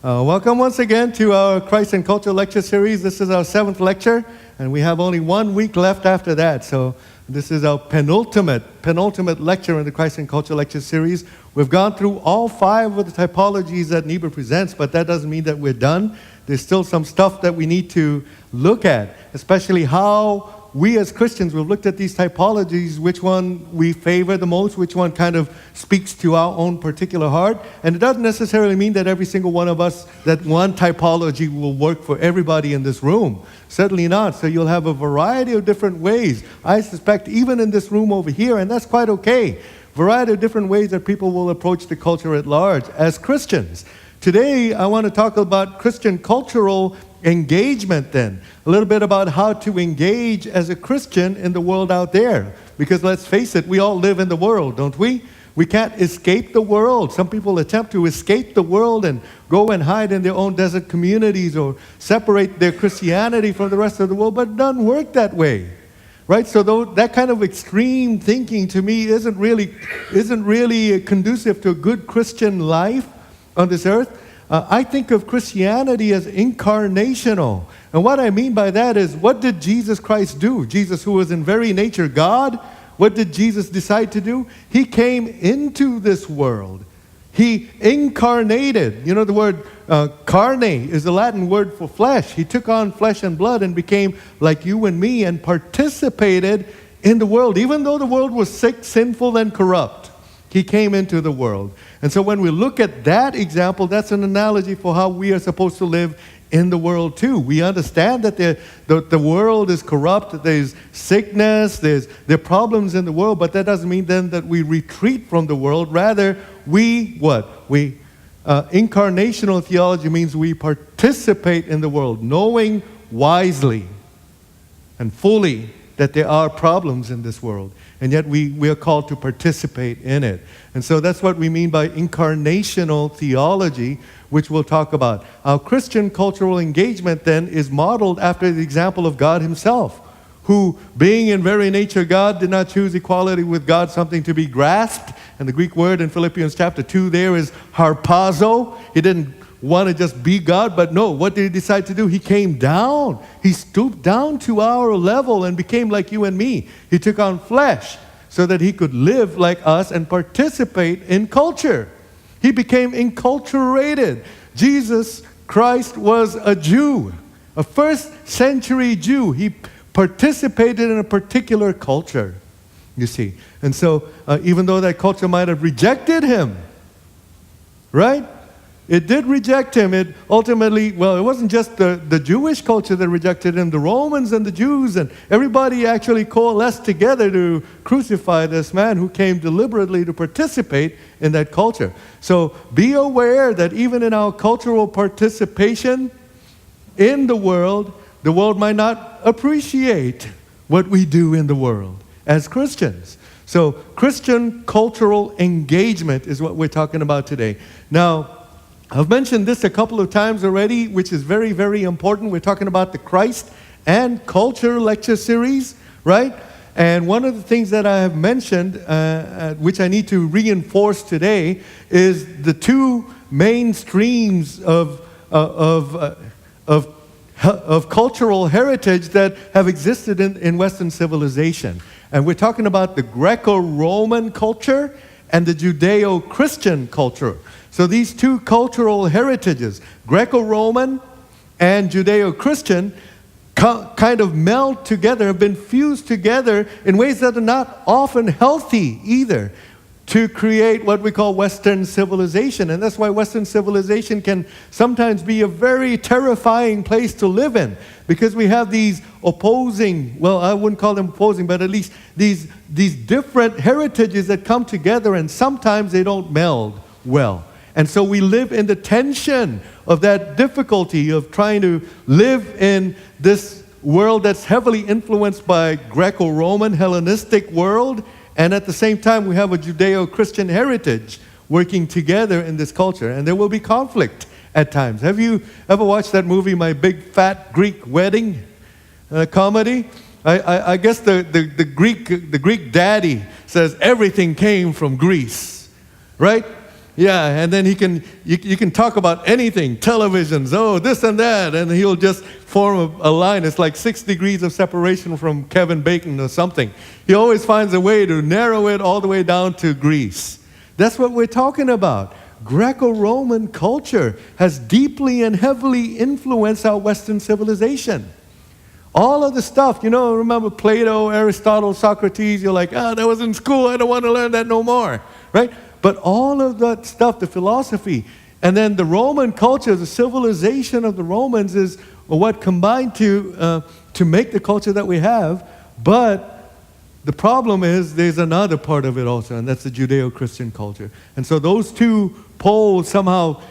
Welcome once again to our Christ and Culture lecture series. This is our 7th lecture, and we have only 1 week left after that. So this is our penultimate lecture in the Christ and Culture lecture series. We've gone through all 5 of the typologies that Niebuhr presents, but that doesn't mean that we're done. There's still some stuff that we need to look at, especially how we as Christians, we've looked at these typologies, which one we favor the most, which one kind of speaks to our own particular heart. And it doesn't necessarily mean that every single one of us, that one typology will work for everybody in this room. Certainly not. So you'll have a variety of different ways. I suspect even in this room over here, and that's quite okay, variety of different ways that people will approach the culture at large as Christians. Today, I want to talk about Christian cultural engagement then. A little bit about how to engage as a Christian in the world out there. Because let's face it, we all live in the world, don't we? We can't escape the world. Some people attempt to escape the world and go and hide in their own desert communities or separate their Christianity from the rest of the world, but it doesn't work that way. Right? So that kind of extreme thinking to me isn't really conducive to a good Christian life on this earth. I think of Christianity as incarnational. And what I mean by that is, what did Jesus Christ do? Jesus, who was in very nature God, what did Jesus decide to do? He came into this world. He incarnated. You know, the word carne is the Latin word for flesh. He took on flesh and blood and became like you and me and participated in the world. Even though the world was sick, sinful, and corrupt, He came into the world. And so when we look at that example, that's an analogy for how we are supposed to live in the world too. We understand that the world is corrupt, there's sickness, there are problems in the world, but that doesn't mean then that we retreat from the world. Rather, incarnational theology means we participate in the world, knowing wisely and fully that there are problems in this world. And yet we are called to participate in it. And so that's what we mean by incarnational theology, which we'll talk about. Our Christian cultural engagement then is modeled after the example of God Himself, who, being in very nature God, did not choose equality with God something to be grasped. And the Greek word in Philippians chapter 2 there is harpazo. He didn't want to just be God, but no, what did He decide to do? He came down. He stooped down to our level and became like you and me. He took on flesh so that He could live like us and participate in culture. He became enculturated. Jesus Christ was a Jew, a first-century Jew. He participated in a particular culture, you see. And so even though that culture might have rejected Him, right? It did reject Him. It ultimately, it wasn't just the Jewish culture that rejected Him. The Romans and the Jews and everybody actually coalesced together to crucify this man who came deliberately to participate in that culture. So be aware that even in our cultural participation in the world might not appreciate what we do in the world as Christians. So Christian cultural engagement is what we're talking about today. Now, I've mentioned this a couple of times already, which is very, very important. We're talking about the Christ and Culture lecture series, right? And one of the things that I have mentioned, which I need to reinforce today, is the 2 main streams of cultural heritage that have existed in Western civilization. And we're talking about the Greco-Roman culture and the Judeo-Christian culture. So these 2 cultural heritages, Greco-Roman and Judeo-Christian, kind of meld together, have been fused together in ways that are not often healthy either, to create what we call Western civilization. And that's why Western civilization can sometimes be a very terrifying place to live in, because we have these opposing, I wouldn't call them opposing, but at least these different heritages that come together, and sometimes they don't meld well. And so we live in the tension of that difficulty of trying to live in this world that's heavily influenced by Greco-Roman, Hellenistic world, and at the same time we have a Judeo-Christian heritage working together in this culture. And there will be conflict at times. Have you ever watched that movie, My Big Fat Greek Wedding, comedy? I guess the Greek daddy says everything came from Greece, right? Yeah, and then you can talk about anything, televisions, oh, this and that, and he'll just form a line. It's like 6 degrees of separation from Kevin Bacon or something. He always finds a way to narrow it all the way down to Greece. That's what we're talking about. Greco-Roman culture has deeply and heavily influenced our Western civilization. All of the stuff, remember Plato, Aristotle, Socrates, you're like, that was in school, I don't want to learn that no more, right? But all of that stuff, the philosophy, and then the Roman culture, the civilization of the Romans is what combined to make the culture that we have. But the problem is there's another part of it also, and that's the Judeo-Christian culture. And so those two poles somehow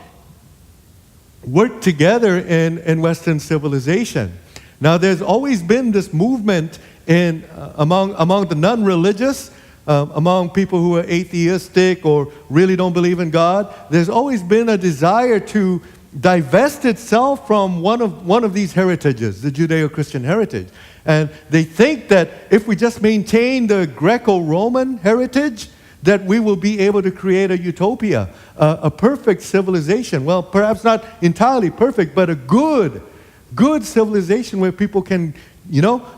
work together in Western civilization. Now, there's always been this movement among the non-religious, among people who are atheistic or really don't believe in God. There's always been a desire to divest itself from one of these heritages, the Judeo-Christian heritage. And they think that if we just maintain the Greco-Roman heritage, that we will be able to create a utopia, a perfect civilization. Well, perhaps not entirely perfect, but a good civilization where people can,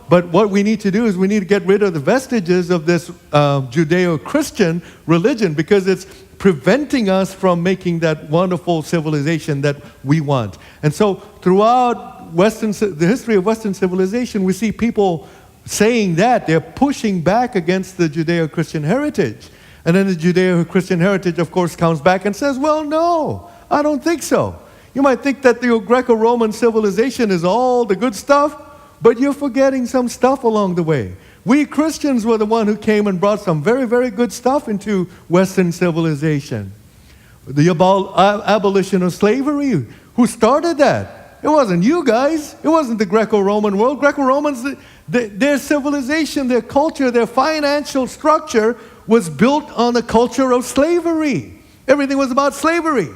but what we need to do is we need to get rid of the vestiges of this Judeo-Christian religion, because it's preventing us from making that wonderful civilization that we want. And so throughout the history of Western civilization, we see people saying that. They're pushing back against the Judeo-Christian heritage. And then the Judeo-Christian heritage, of course, comes back and says, well, no, I don't think so. You might think that the Greco-Roman civilization is all the good stuff, but you're forgetting some stuff along the way. We Christians were the one who came and brought some very, very good stuff into Western civilization. The abolition of slavery, who started that? It wasn't you guys. It wasn't the Greco-Roman world. Greco-Romans, their civilization, their culture, their financial structure was built on a culture of slavery. Everything was about slavery.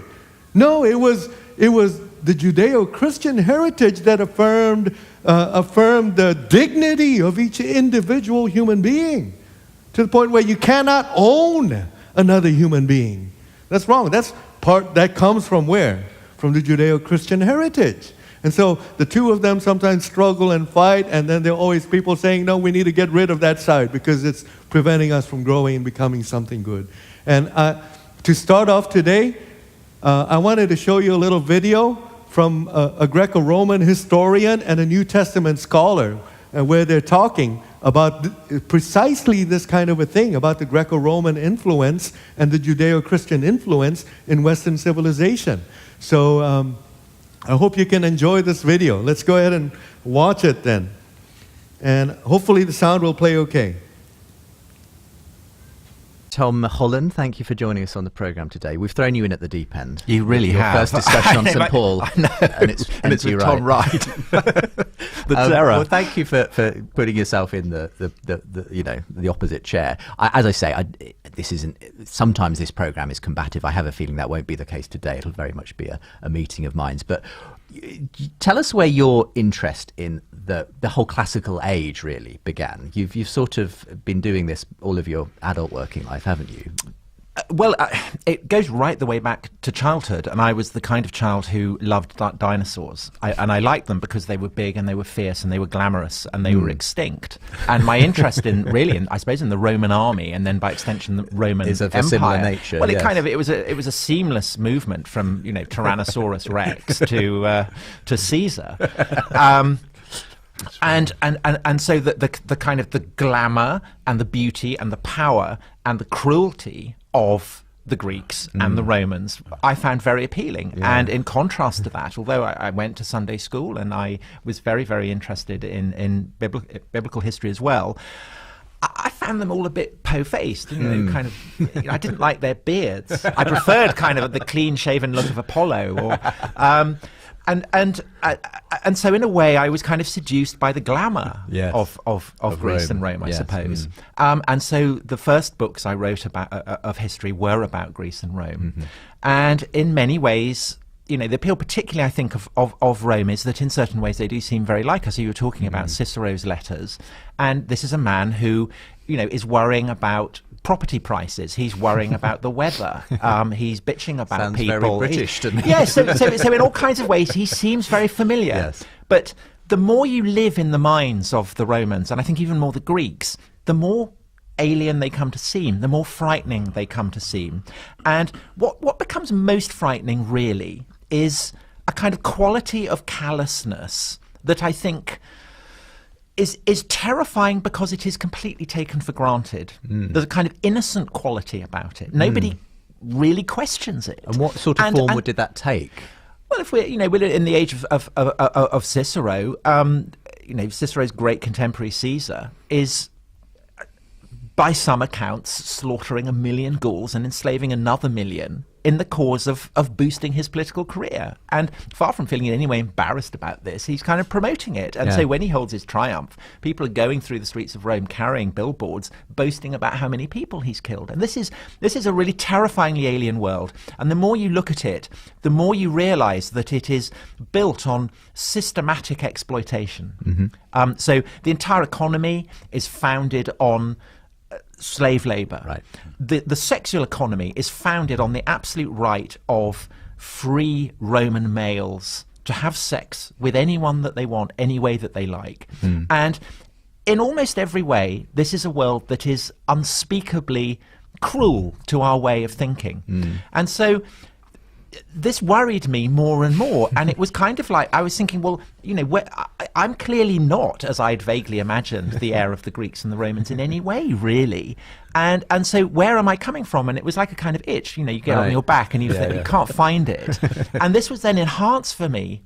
No, it was the Judeo-Christian heritage that affirmed the dignity of each individual human being, to the point where you cannot own another human being. That's wrong. That comes from where? From the Judeo-Christian heritage. And so the two of them sometimes struggle and fight, and then there are always people saying, no, we need to get rid of that side because it's preventing us from growing and becoming something good. And to start off today, I wanted to show you a little video from a Greco-Roman historian and a New Testament scholar where they're talking about precisely this kind of a thing, about the Greco-Roman influence and the Judeo-Christian influence in Western civilization. So I hope you can enjoy this video. Let's go ahead and watch it then. And hopefully the sound will play okay. Tom Holland, thank you for joining us on the programme today. We've thrown you in at the deep end. You really have. First discussion on St Paul, and it's with Tom Wright. The terror. Well, thank you for putting yourself in the opposite chair. As I say, sometimes this programme is combative. I have a feeling that won't be the case today. It'll very much be a meeting of minds. But tell us where your interest in the whole classical age really began. You've sort of been doing this all of your adult working life, haven't you? Well, it goes right the way back to childhood, and I was the kind of child who loved dinosaurs. I liked them because they were big and they were fierce and they were glamorous and they were extinct. And my interest I suppose, in the Roman army and then by extension the Roman is of Empire. A similar nature. Well, yes. it was a seamless movement from Tyrannosaurus Rex to Caesar. And so the kind of the glamour and the beauty and the power and the cruelty of the Greeks and the Romans I found very appealing. Yeah. And in contrast to that, although I went to Sunday school and I was very, very interested in biblical history as well, I found them all a bit po-faced, kind of. I didn't like their beards. I preferred kind of the clean-shaven look of Apollo, and so in a way I was kind of seduced by the glamour of Greece and Rome, I suppose. And so the first books I wrote about of history were about Greece and Rome, and in many ways, the appeal particularly, I think, of Rome is that in certain ways they do seem very like us. So you were talking about Cicero's letters, and this is a man who, is worrying about property prices. He's worrying about the weather. He's bitching about Sounds people. Very British, doesn't he? Yeah, so in all kinds of ways he seems very familiar. Yes. But the more you live in the minds of the Romans, and I think even more the Greeks, the more alien they come to seem, the more frightening they come to seem. And what becomes most frightening, really, is a kind of quality of callousness that I think is terrifying because it is completely taken for granted. There's a kind of innocent quality about it. Nobody really questions it. And what sort of form did that take? Well, if we're in the age of Cicero, Cicero's great contemporary Caesar is, by some accounts, slaughtering 1 million Gauls and enslaving another 1 million in the cause of boosting his political career. And far from feeling in any way embarrassed about this, he's kind of promoting it. And so when he holds his triumph, people are going through the streets of Rome carrying billboards, boasting about how many people he's killed. And this is a really terrifyingly alien world. And the more you look at it, the more you realize that it is built on systematic exploitation. So the entire economy is founded on slave labor. Right. The sexual economy is founded on the absolute right of free Roman males to have sex with anyone that they want, any way that they like. And in almost every way, this is a world that is unspeakably cruel to our way of thinking. And so this worried me more and more, and it was kind of like I was thinking, well, I'm clearly not, as I'd vaguely imagined, the heir of the Greeks and the Romans in any way, really. And so where am I coming from? And it was like a kind of itch, you get on your back and you can't find it. And this was then enhanced for me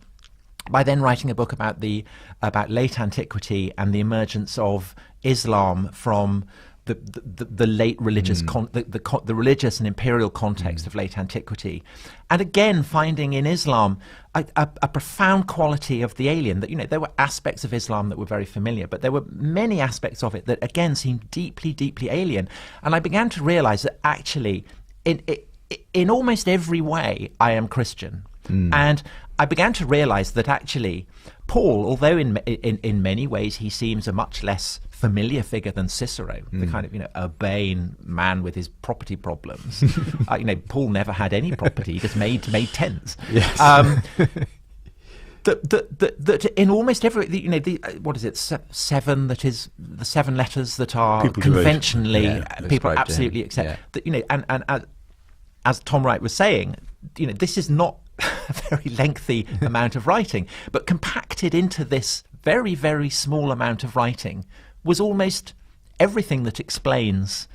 by then writing a book about late antiquity and the emergence of Islam from the late religious the religious and imperial context of late antiquity, and again finding in Islam a profound quality of the alien. That there were aspects of Islam that were very familiar, but there were many aspects of it that again seemed deeply, deeply alien. And I began to realize that actually, in almost every way, I am Christian, and I began to realize that actually Paul, although in many ways he seems a much less familiar figure than Cicero, the kind of urbane man with his property problems. Paul never had any property; he just made tents. Yes. That in almost every what is it, seven, that is the 7 letters that are people conventionally people described absolutely him. accept that and as Tom Wright was saying, this is not a very lengthy amount of writing, but compacted into this very, very small amount of writing was almost everything that explains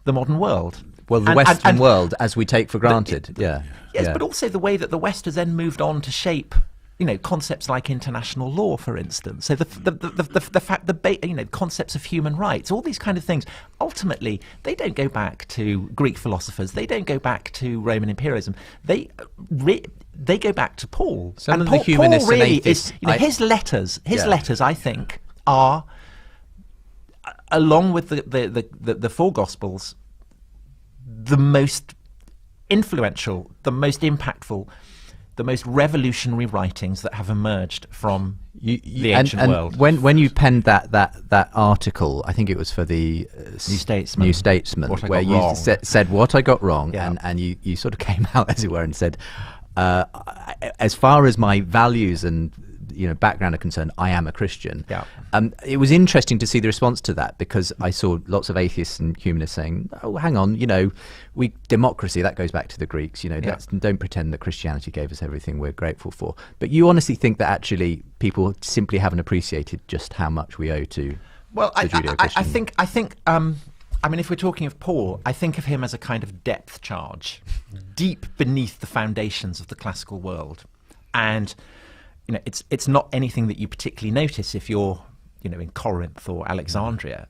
the modern world. Well, the Western world, as we take for granted. Yes, but also the way that the West has then moved on to shape, concepts like international law, for instance. So the fact, concepts of human rights, all these kind of things, ultimately, they don't go back to Greek philosophers. They don't go back to Roman imperialism. They go back to Paul. Some and of the humanists Paul really and atheists, his letters, I think, are, along with the 4 Gospels, the most influential, the most impactful, the most revolutionary writings that have emerged from the ancient world. When you penned that article, I think it was for the New Statesman, where you said what I got wrong, and you sort of came out, as it were, and said, as far as my values and background are concerned, I am a Christian. It was interesting to see the response to that, because I saw lots of atheists and humanists saying, "Oh, hang on, democracy, that goes back to the Greeks. Don't pretend that Christianity gave us everything we're grateful for." But you honestly think that actually people simply haven't appreciated just how much we owe to the Judeo-Christian? I think. If we're talking of Paul, I think of him as a kind of depth charge, deep beneath the foundations of the classical world, and it's not anything that you particularly notice if you're, in Corinth or Alexandria.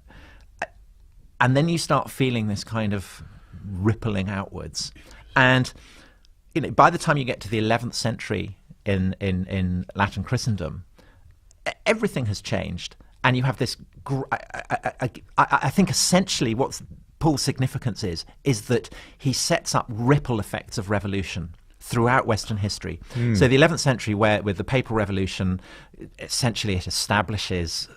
And then you start feeling this kind of rippling outwards. And, by the time you get to the 11th century in Latin Christendom, everything has changed. And you have this, I think essentially what Paul's significance is that he sets up ripple effects of revolution throughout Western history. So the 11th century, where with the Papal Revolution, essentially it establishes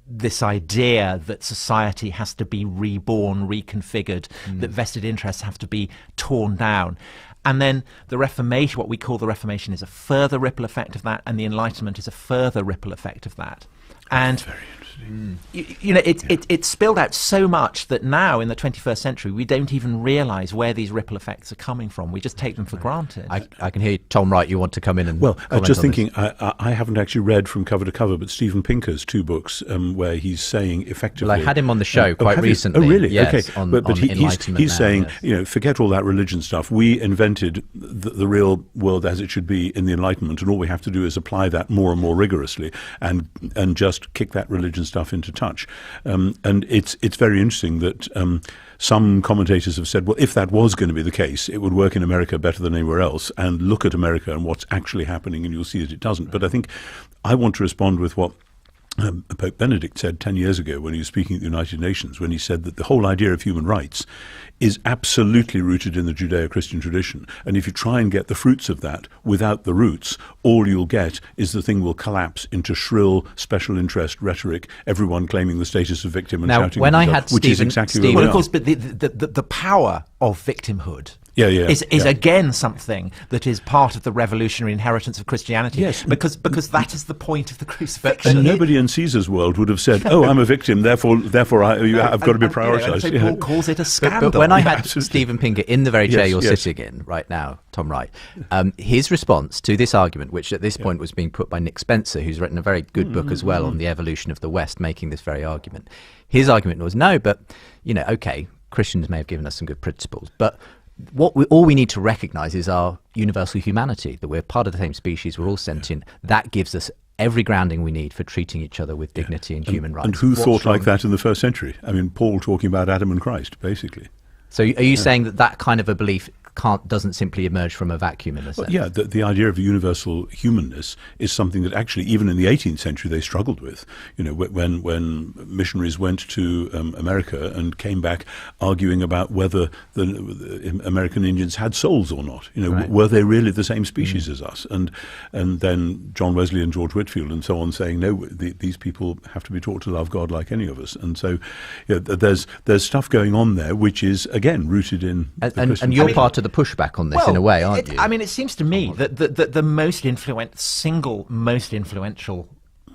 this idea that society has to be reborn, reconfigured, that vested interests have to be torn down. And then the Reformation, what we call the Reformation, is a further ripple effect of that, and the Enlightenment is a further ripple effect of that. And very interesting. It spilled out so much that now in the 21st century we don't even realise where these ripple effects are coming from. We just take them for granted. I can hear you, Tom Wright, you want to come in and Well, comment just on thinking, this. I haven't actually read from cover to cover, but Steven Pinker's 2 books where he's saying effectively... Well, I had him on the show quite have you? recently. Oh, really? Yes, okay. on But Enlightenment he's now, saying, yes. forget all that religion stuff. We invented the real world as it should be in the Enlightenment, and all we have to do is apply that more and more rigorously and just kick that religion stuff into touch. And it's very interesting that some commentators have said, well, if that was going to be the case, it would work in America better than anywhere else. And look at America and what's actually happening, and you'll see that it doesn't. But I think I want to respond with what Pope Benedict said 10 years ago when he was speaking at the United Nations, when he said that the whole idea of human rights is absolutely rooted in the Judeo-Christian tradition. And if you try and get the fruits of that without the roots, all you'll get is the thing will collapse into shrill special interest rhetoric, everyone claiming the status of victim and shouting when at I each had other, which is exactly where we Well, are. of course, but the power of victimhood is again something that is part of the revolutionary inheritance of Christianity. Yes. Because that is the point of the crucifixion. And nobody in Caesar's world would have said, "Oh, I'm a victim, therefore I've got to be prioritised." So Paul calls it a scandal. But when I had absolutely. Stephen Pinker in the very chair Yes, you're yes. sitting in right now, Tom Wright, his response to this argument, which at this point was being put by Nick Spencer, who's written a very good book as well on the evolution of the West, making this very argument. His argument was, no, but, okay, Christians may have given us some good principles, but all we need to recognise is our universal humanity, that we're part of the same species, we're all sentient. That gives us every grounding we need for treating each other with dignity and human rights. And who What's thought like wrong? that in the first century? I mean, Paul talking about Adam and Christ, basically. So are you saying that kind of a belief doesn't simply emerge from a vacuum in a sense? Well, yeah, the idea of universal humanness is something that actually, even in the 18th century, they struggled with. When missionaries went to America and came back arguing about whether the American Indians had souls or not. Right. Were they really the same species as us? And then John Wesley and George Whitefield and so on saying, no, these people have to be taught to love God like any of us. And so there's stuff going on there which is, again, rooted in the Christian and you're faith. part of the pushback on this in a way, aren't you? I mean, it seems to me that the single most influential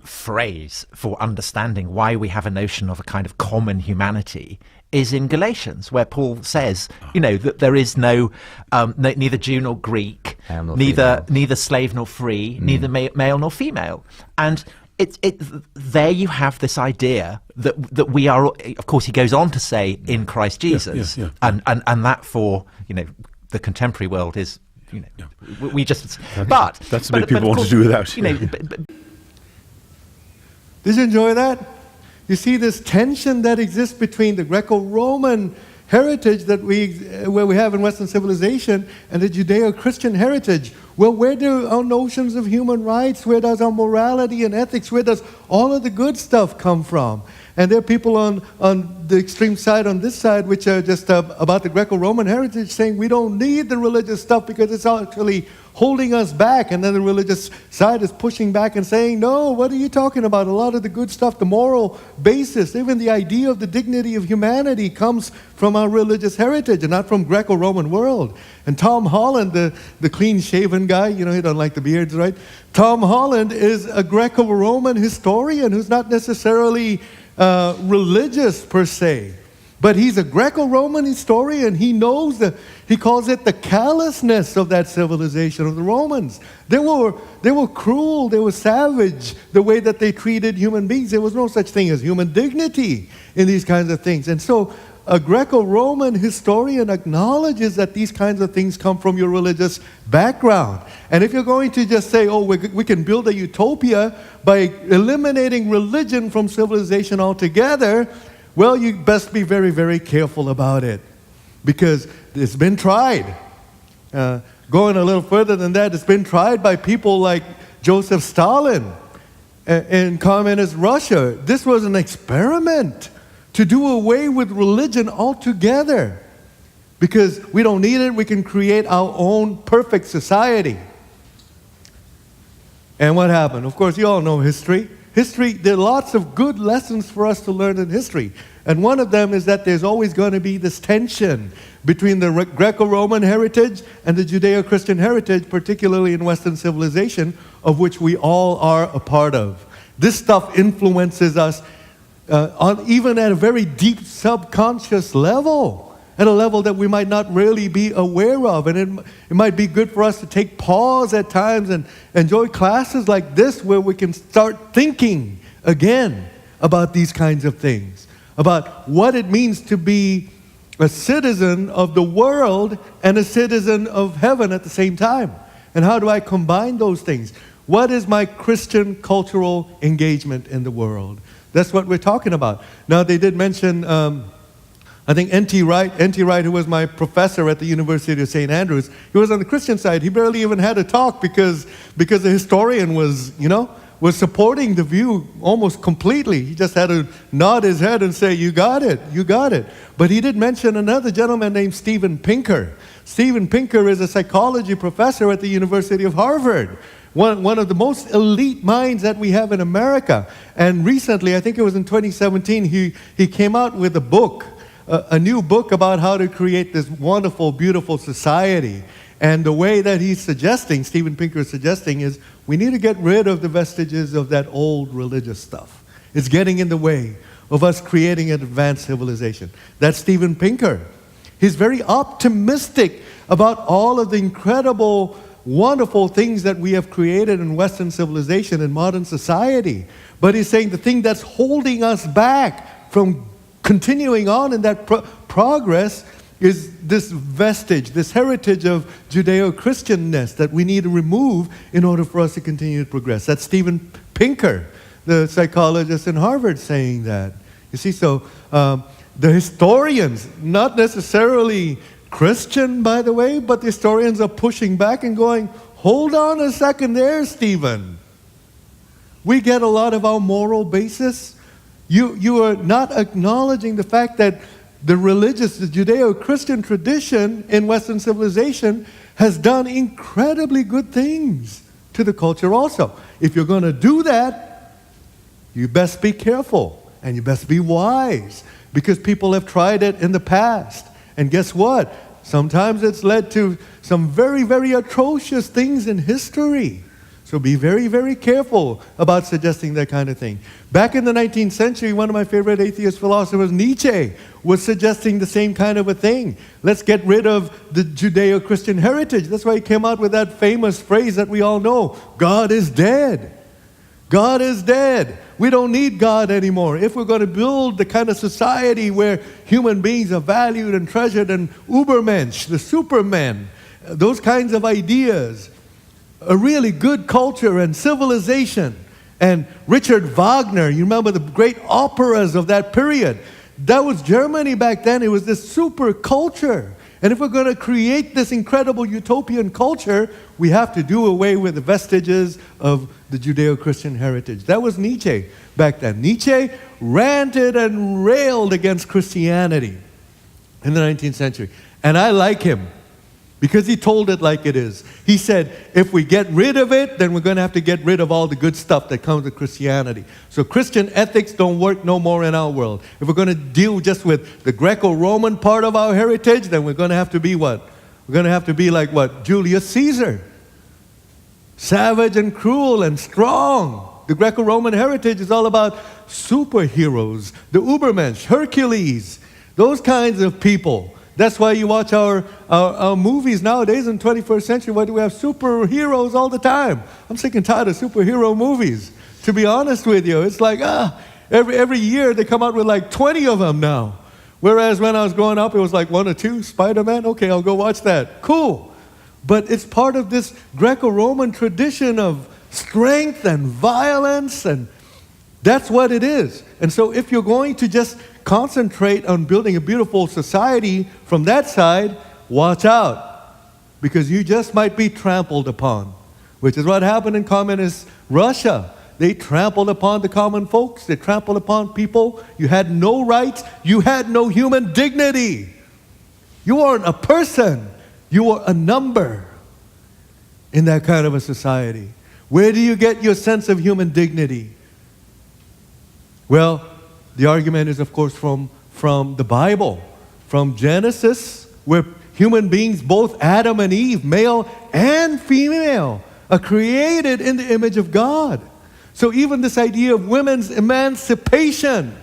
phrase for understanding why we have a notion of a kind of common humanity is in Galatians, where Paul says, that there is neither Jew nor Greek, Male nor neither slave nor free, neither male nor female, and there you have this idea that we are. Of course, he goes on to say in Christ Jesus, and that for the contemporary world is we just. But that's the bit people want to do without. Did you enjoy that? You see this tension that exists between the Greco-Roman heritage that where we have in Western civilization and the Judeo-Christian heritage. Well, where do our notions of human rights, where does our morality and ethics, where does all of the good stuff come from? And there are people on the extreme side, on this side, which are just about the Greco-Roman heritage, saying we don't need the religious stuff because it's actually holding us back. And then the religious side is pushing back and saying, no, what are you talking about? A lot of the good stuff, the moral basis, even the idea of the dignity of humanity comes from our religious heritage and not from Greco-Roman world. And Tom Holland, the clean-shaven guy, he doesn't like the beards, right? Tom Holland is a Greco-Roman historian who's not necessarily religious per se, but he's a Greco-Roman historian. He knows he calls it the callousness of that civilization of the Romans. They were cruel, they were savage, the way that they treated human beings. There was no such thing as human dignity in these kinds of things. And so a Greco-Roman historian acknowledges that these kinds of things come from your religious background. And if you're going to just say, we can build a utopia by eliminating religion from civilization altogether, well, you best be very, very careful about it. Because it's been tried. Going a little further than that, it's been tried by people like Joseph Stalin in communist Russia. This was an experiment to do away with religion altogether. because we don't need it. We can create our own perfect society. And what happened? Of course, you all know history. There are lots of good lessons for us to learn in history. And one of them is that there's always going to be this tension between the Greco-Roman heritage and the Judeo-Christian heritage, particularly in Western civilization, of which we all are a part of. This stuff influences us even at a very deep subconscious level, at a level that we might not really be aware of. And it might be good for us to take pause at times and enjoy classes like this where we can start thinking again about these kinds of things, about what it means to be a citizen of the world and a citizen of heaven at the same time. And how do I combine those things? What is my Christian cultural engagement in the world? That's what we're talking about. Now, they did mention, I think N.T. Wright, who was my professor at the University of St. Andrews, he was on the Christian side. He barely even had a talk because the historian was supporting the view almost completely. He just had to nod his head and say, you got it. But he did mention another gentleman named Steven Pinker. Steven Pinker is a psychology professor at the University of Harvard, one of the most elite minds that we have in America. And recently, I think it was in 2017, he came out with a book, a new book about how to create this wonderful, beautiful society. And the way that he's suggesting, Steven Pinker is suggesting, is we need to get rid of the vestiges of that old religious stuff. It's getting in the way of us creating an advanced civilization. That's Steven Pinker. He's very optimistic about all of the incredible, wonderful things that we have created in Western civilization and modern society. But he's saying the thing that's holding us back from continuing on in that progress is this vestige, this heritage of Judeo-Christianness that we need to remove in order for us to continue to progress. That's Steven Pinker, the psychologist in Harvard, saying that. You see, so the historians, not necessarily Christian, by the way, but the historians are pushing back and going, hold on a second there, Stephen. We get a lot of our moral basis. You are not acknowledging the fact that the Judeo-Christian tradition in Western civilization has done incredibly good things to the culture also. If you're going to do that, you best be careful and you best be wise, because people have tried it in the past. And guess what? Sometimes it's led to some very, very atrocious things in history. So be very, very careful about suggesting that kind of thing. Back in the 19th century, one of my favorite atheist philosophers, Nietzsche, was suggesting the same kind of a thing. Let's get rid of the Judeo-Christian heritage. That's why he came out with that famous phrase that we all know, God is dead. God is dead. We don't need God anymore. If we're going to build the kind of society where human beings are valued and treasured and Ubermensch, the supermen, those kinds of ideas, a really good culture and civilization. And Richard Wagner, you remember the great operas of that period. That was Germany back then. It was this super culture. And if we're going to create this incredible utopian culture, we have to do away with the vestiges of the Judeo-Christian heritage. That was Nietzsche back then. Nietzsche ranted and railed against Christianity in the 19th century. And I like him, because he told it like it is. He said, if we get rid of it, then we're going to have to get rid of all the good stuff that comes with Christianity. So Christian ethics don't work no more in our world. If we're going to deal just with the Greco-Roman part of our heritage, then we're going to have to be what? We're going to have to be like what? Julius Caesar. Savage and cruel and strong. The Greco-Roman heritage is all about superheroes, the Ubermensch, Hercules, those kinds of people. That's why you watch our movies nowadays in the 21st century. Why do we have superheroes all the time? I'm sick and tired of superhero movies, to be honest with you. It's like, every year they come out with like 20 of them now. Whereas when I was growing up, it was like 1 or 2, Spider-Man, okay, I'll go watch that. Cool. But it's part of this Greco-Roman tradition of strength and violence, and that's what it is. And so if you're going to just concentrate on building a beautiful society from that side, watch out, because you just might be trampled upon, which is what happened in communist Russia. They trampled upon the common folks. They trampled upon people. You had no rights. You had no human dignity. You aren't a person. You are a number in that kind of a society. Where do you get your sense of human dignity? Well, the argument is, of course, from the Bible, from Genesis, where human beings, both Adam and Eve, male and female, are created in the image of God. So even this idea of women's emancipation,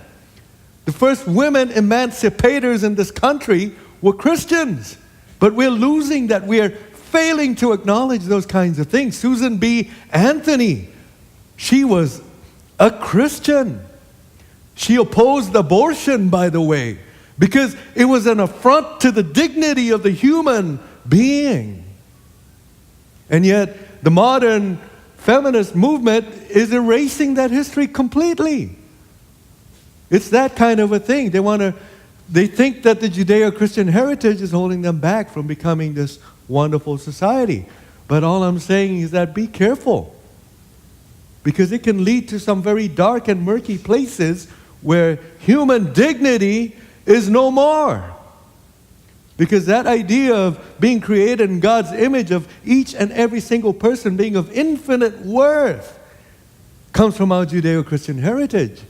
the first women emancipators in this country were Christians. But we're losing that. We're failing to acknowledge those kinds of things. Susan B. Anthony, she was a Christian. She opposed abortion, by the way, because it was an affront to the dignity of the human being. And yet, the modern feminist movement is erasing that history completely. It's that kind of a thing. They think that the Judeo-Christian heritage is holding them back from becoming this wonderful society. But all I'm saying is that be careful, because it can lead to some very dark and murky places where human dignity is no more. Because that idea of being created in God's image, of each and every single person being of infinite worth, comes from our Judeo-Christian heritage.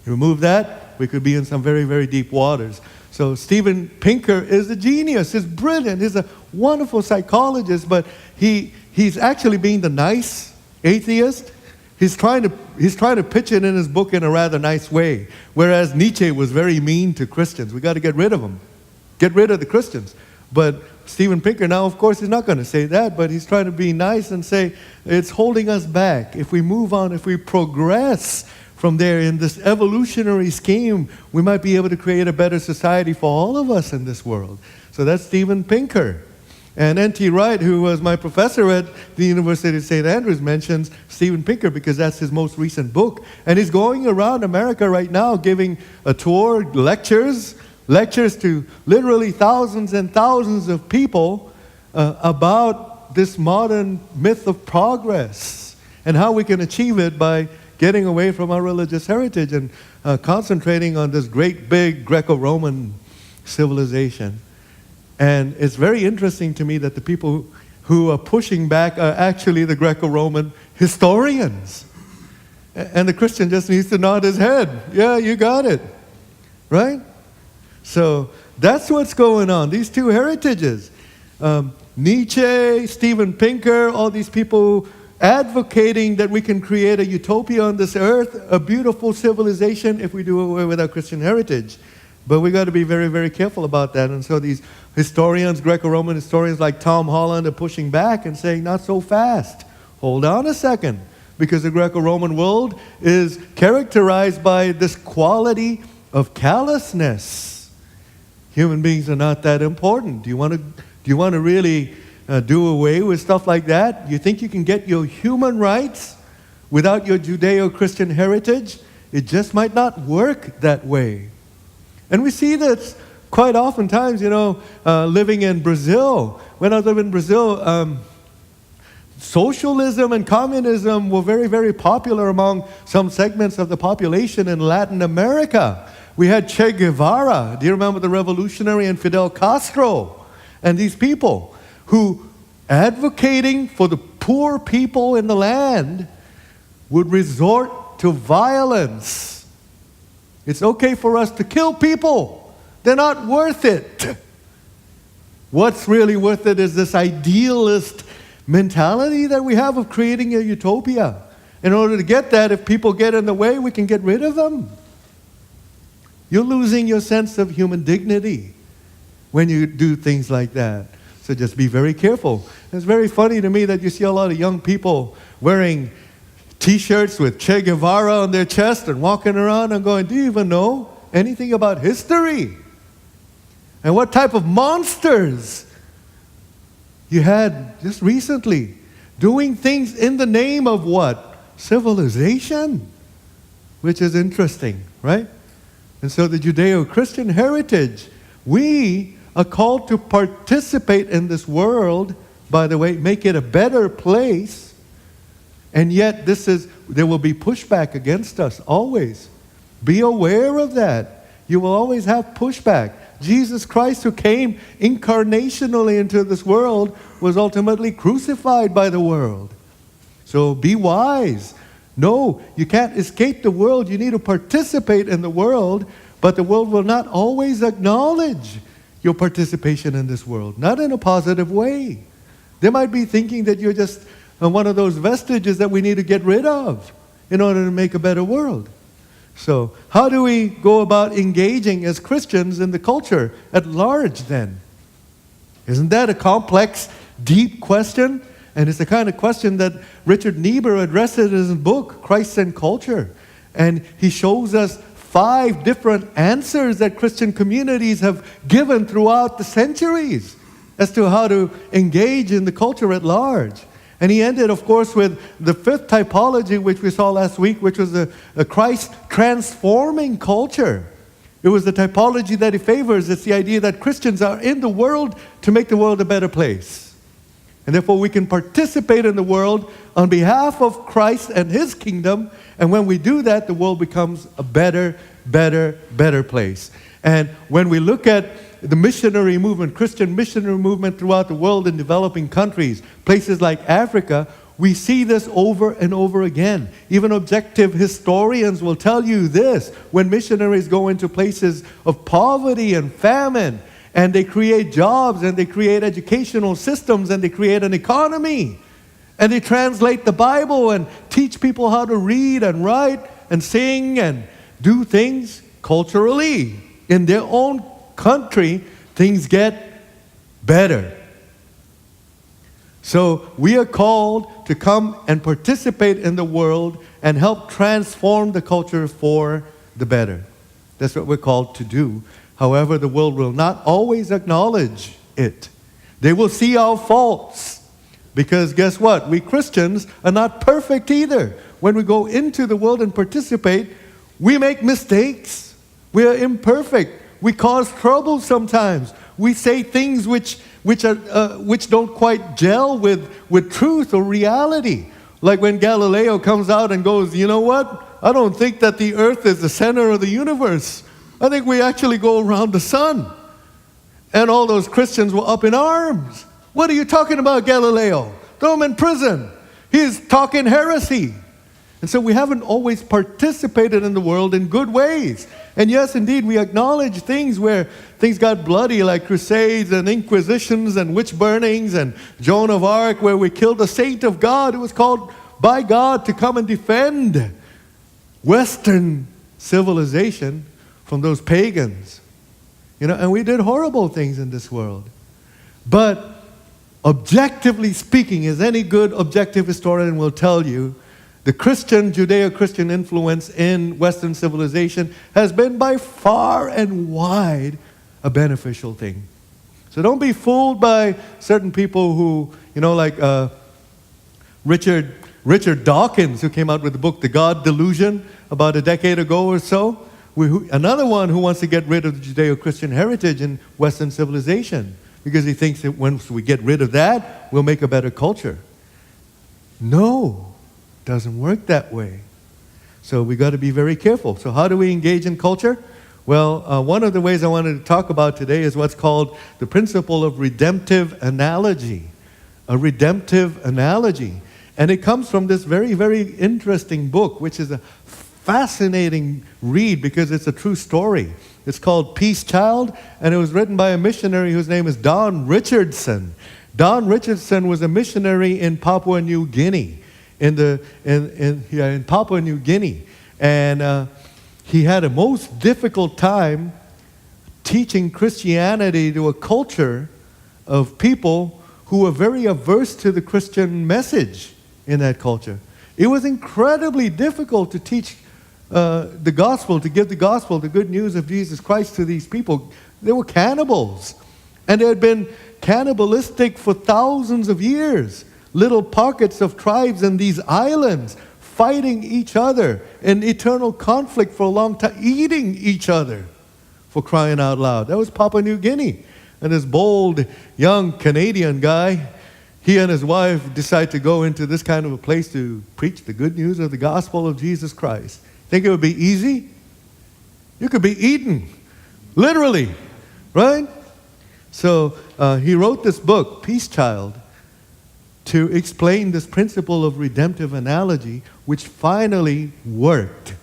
Remove that, we could be in some very, very deep waters. So Steven Pinker is a genius. He's brilliant. He's a wonderful psychologist, but he's actually being the nice atheist. He's trying to pitch it in his book in a rather nice way, whereas Nietzsche was very mean to Christians. We got to get rid of them. Get rid of the Christians. But Steven Pinker, now of course he's not going to say that, but he's trying to be nice and say it's holding us back. If we move on, if we progress from there in this evolutionary scheme, we might be able to create a better society for all of us in this world. So that's Steven Pinker. And N.T. Wright, who was my professor at the University of St. Andrews, mentions Steven Pinker because that's his most recent book. And he's going around America right now giving a tour, lectures to literally thousands and thousands of people about this modern myth of progress and how we can achieve it by getting away from our religious heritage and concentrating on this great big Greco-Roman civilization. And it's very interesting to me that the people who are pushing back are actually the Greco-Roman historians. And the Christian just needs to nod his head. Yeah, you got it. Right? So that's what's going on. These two heritages. Nietzsche, Steven Pinker, all these people advocating that we can create a utopia on this earth, a beautiful civilization if we do away with our Christian heritage. But we got to be very, very careful about that. And so these historians, Greco-Roman historians like Tom Holland, are pushing back and saying, not so fast. Hold on a second. Because the Greco-Roman world is characterized by this quality of callousness. Human beings are not that important. Do you want to really do away with stuff like that? You think you can get your human rights without your Judeo-Christian heritage? It just might not work that way. And we see this quite oftentimes, living in Brazil. When I lived in Brazil, socialism and communism were very, very popular among some segments of the population in Latin America. We had Che Guevara. Do you remember the revolutionary, and Fidel Castro? And these people who, advocating for the poor people in the land, would resort to violence. It's okay for us to kill people. They're not worth it. What's really worth it is this idealist mentality that we have of creating a utopia. In order to get that, if people get in the way, we can get rid of them. You're losing your sense of human dignity when you do things like that. So just be very careful. It's very funny to me that you see a lot of young people wearing T-shirts with Che Guevara on their chest and walking around and going, do you even know anything about history? And what type of monsters you had just recently doing things in the name of what? Civilization. Which is interesting, right? And so the Judeo-Christian heritage, we are called to participate in this world, by the way, make it a better place. And yet there will be pushback against us always. Be aware of that. You will always have pushback. Jesus Christ, who came incarnationally into this world, was ultimately crucified by the world. So be wise. No, you can't escape the world. You need to participate in the world, but the world will not always acknowledge your participation in this world, not in a positive way. They might be thinking that you're just one of those vestiges that we need to get rid of in order to make a better world. So how do we go about engaging as Christians in the culture at large then? Isn't that a complex, deep question? And it's the kind of question that Richard Niebuhr addresses in his book, Christ and Culture. And he shows us 5 different answers that Christian communities have given throughout the centuries as to how to engage in the culture at large. And he ended, of course, with the 5th typology, which we saw last week, which was a Christ transforming culture. It was the typology that he favors. It's the idea that Christians are in the world to make the world a better place. And therefore we can participate in the world on behalf of Christ and His kingdom. And when we do that, the world becomes a better place. And when we look at the missionary movement, Christian missionary movement throughout the world in developing countries, places like Africa, we see this over and over again. Even objective historians will tell you this. When missionaries go into places of poverty and famine, and they create jobs, and they create educational systems, and they create an economy, and they translate the Bible and teach people how to read and write and sing and do things culturally in their own country, things get better. So we are called to come and participate in the world and help transform the culture for the better. That's what we're called to do. However, the world will not always acknowledge it. They will see our faults. Because guess what? We Christians are not perfect either. When we go into the world and participate, we make mistakes. We are imperfect. We cause trouble sometimes. We say things which don't quite gel with truth or reality. Like when Galileo comes out and goes, you know what? I don't think that the earth is the center of the universe. I think we actually go around the sun. And all those Christians were up in arms. What are you talking about, Galileo? Throw him in prison. He's talking heresy. And so we haven't always participated in the world in good ways. And yes, indeed, we acknowledge things where things got bloody, like crusades and inquisitions and witch burnings and Joan of Arc, where we killed a saint of God who was called by God to come and defend Western civilization from those pagans. And we did horrible things in this world. But objectively speaking, as any good objective historian will tell you, the Judeo-Christian influence in Western civilization has been by far and wide a beneficial thing. So don't be fooled by certain people who, like Richard Dawkins, who came out with the book The God Delusion about a decade ago or so. Another one who wants to get rid of the Judeo-Christian heritage in Western civilization because he thinks that once we get rid of that, we'll make a better culture. No. Doesn't work that way. So we got to be very careful. So how do we engage in culture? Well, one of the ways I wanted to talk about today is what's called the principle of redemptive analogy. A redemptive analogy. And it comes from this very, very interesting book, which is a fascinating read because it's a true story. It's called Peace Child, and it was written by a missionary whose name is Don Richardson. Don Richardson was a missionary in Papua New Guinea. In Papua New Guinea. And he had a most difficult time teaching Christianity to a culture of people who were very averse to the Christian message in that culture. It was incredibly difficult to teach the gospel, to give the gospel, the good news of Jesus Christ to these people. They were cannibals. And they had been cannibalistic for thousands of years. Little pockets of tribes in these islands fighting each other in eternal conflict for a long time, eating each other, for crying out loud. That was Papua New Guinea. And this bold young Canadian guy, he and his wife decide to go into this kind of a place to preach the good news of the gospel of Jesus Christ. Think it would be easy? You could be eaten, literally, right? So he wrote this book, Peace Child, to explain this principle of redemptive analogy, which finally worked.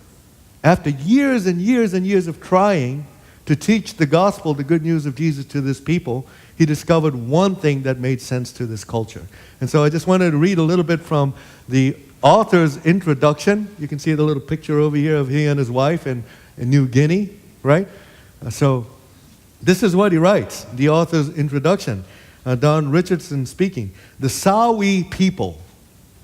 After years and years and years of trying to teach the gospel, the good news of Jesus to this people, he discovered one thing that made sense to this culture. And so I just wanted to read a little bit from the author's introduction. You can see the little picture over here of he and his wife in New Guinea, right? So this is what he writes, the author's introduction. Don Richardson speaking. The Sawi people,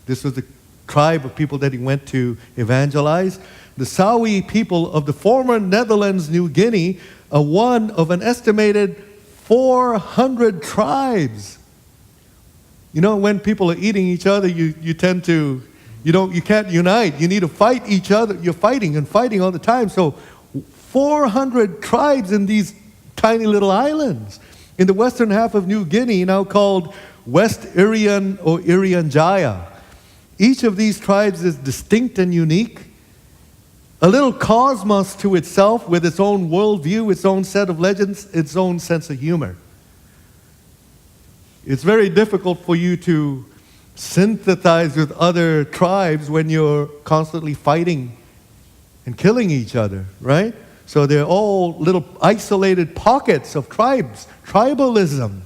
this was the tribe of people that he went to evangelize. The Sawi people of the former Netherlands, New Guinea, are one of an estimated 400 tribes. You know, when people are eating each other, you tend to, you can't unite. You need to fight each other. You're fighting and fighting all the time. So 400 tribes in these tiny little islands in the western half of New Guinea, now called West Irian or Irian Jaya. Each of these tribes is distinct and unique, a little cosmos to itself with its own worldview, its own set of legends, its own sense of humor. It's very difficult for you to sympathize with other tribes when you're constantly fighting and killing each other, right? So they're all little isolated pockets of tribes, tribalism.